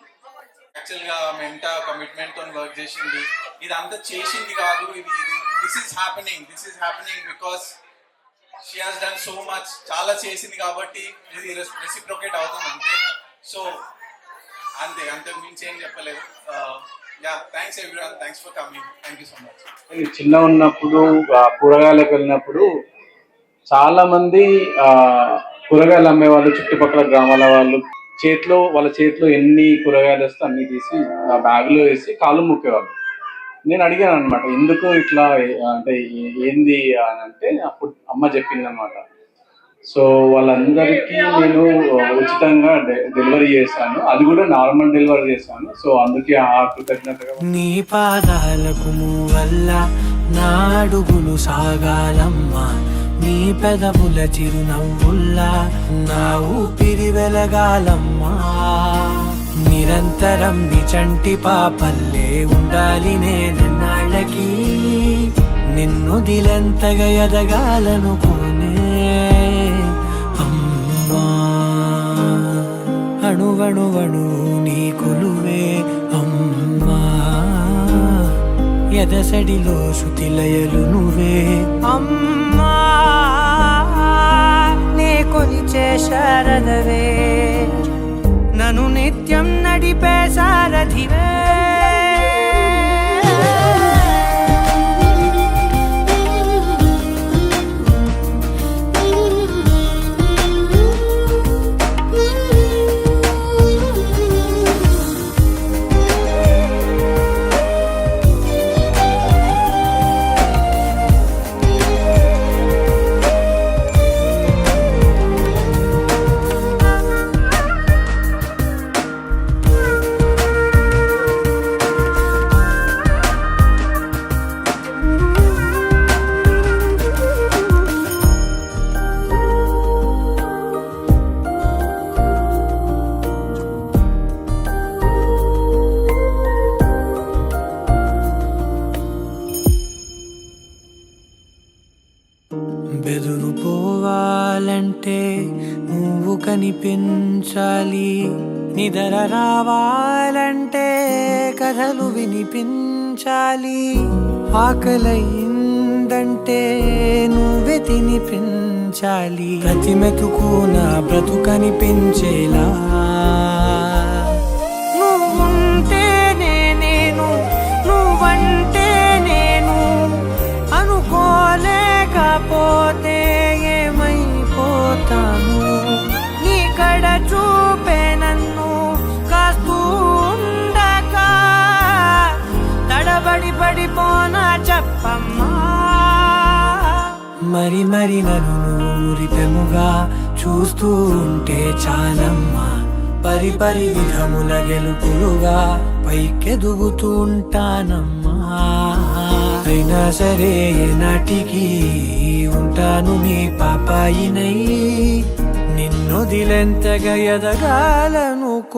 యాక్చువల్గా ఆమె ఎంత కమిట్మెంట్తో వర్క్ చేసింది, ఇదంతా చేసింది కాదు, this is happening because she has done so much. చాలా చేసింది కాబట్టి ఇది రెసిప్రోకేట్ అవుతుంది అంతే. సో అంతే మించి ఏం చెప్పలేదు. Thanks everyone, thanks for coming, thank you so much. చిన్న ఉన్నప్పుడు కూరగాయలకు వెళ్ళినప్పుడు చాలా మంది కూరగాయలు అమ్మే వాళ్ళు, చుట్టుపక్కల గ్రామాల వాళ్ళు వాళ్ళ చేతిలో ఎన్ని కూరగాయలు వస్తే అన్ని తీసి ఆ బ్యాగ్లో వేసి కాళ్ళు ముక్కేవాళ్ళు. నేను అడిగాను అనమాట, ఎందుకు ఇట్లా అంటే ఏంది అని అంటే అప్పుడు అమ్మ చెప్పింది అనమాట. సో వాళ్ళందరికీ నేను ఉచితంగా డెలివరీ చేశాను, అది కూడా నార్మల్ డెలివరీ చేశాను. సో అందుకే ఆ కృతజ్ఞతగా. నీ పాదాలకు వల్ల నా అడుగులు సాగాలమ్మా, నీ పెదవుల చిరునవ్వుల్లా నా ఊపిరి వెలగాలమ్మా. నిరంతరం నీ చంటి పాపల్లే ఉండాలి నేనన్నాళ్ళకి, నిన్ను దిలెంతగా ఎదగాలనుకోనే అమ్మా. అణువణువణు నీ కొలువే అమ్మా, ఎదసడిలో శృతిలయలు నువ్వే అమ్మా. నే కొలిచే శారదవే, నన్ను నిత్యం నడిపే సారథివే. బెదురుపోవాలంటే నువ్వు కనిపించాలి, నిద్ర రావాలంటే కథలు వినిపించాలి, ఆకలయిందంటే నువ్వే తినిపించాలి, ప్రతి మెతుకు నా బ్రతుకనిపించేలా. నువ్వుంటేనే నేను, నువ్వంటే నేను, అనుకోలేకపోతే ఏమైపోతాను. నీ కడ చూపే నన్ను కాస్తూ ఉండక తడబడి పడిపోనా చెప్పమ్మా. మరి నన్ను ఊరిపెముగా చూస్తూ ఉంటే చాలమ్మా, పరి విధముల గెలుపులుగా పైకెదుగుతూ ఉంటానమ్మా. అయినా సరే నాటికి ఉంటాను నీ పాపాయినై, నిన్నొదిలెంతగా ఎదగాలనుకోనే.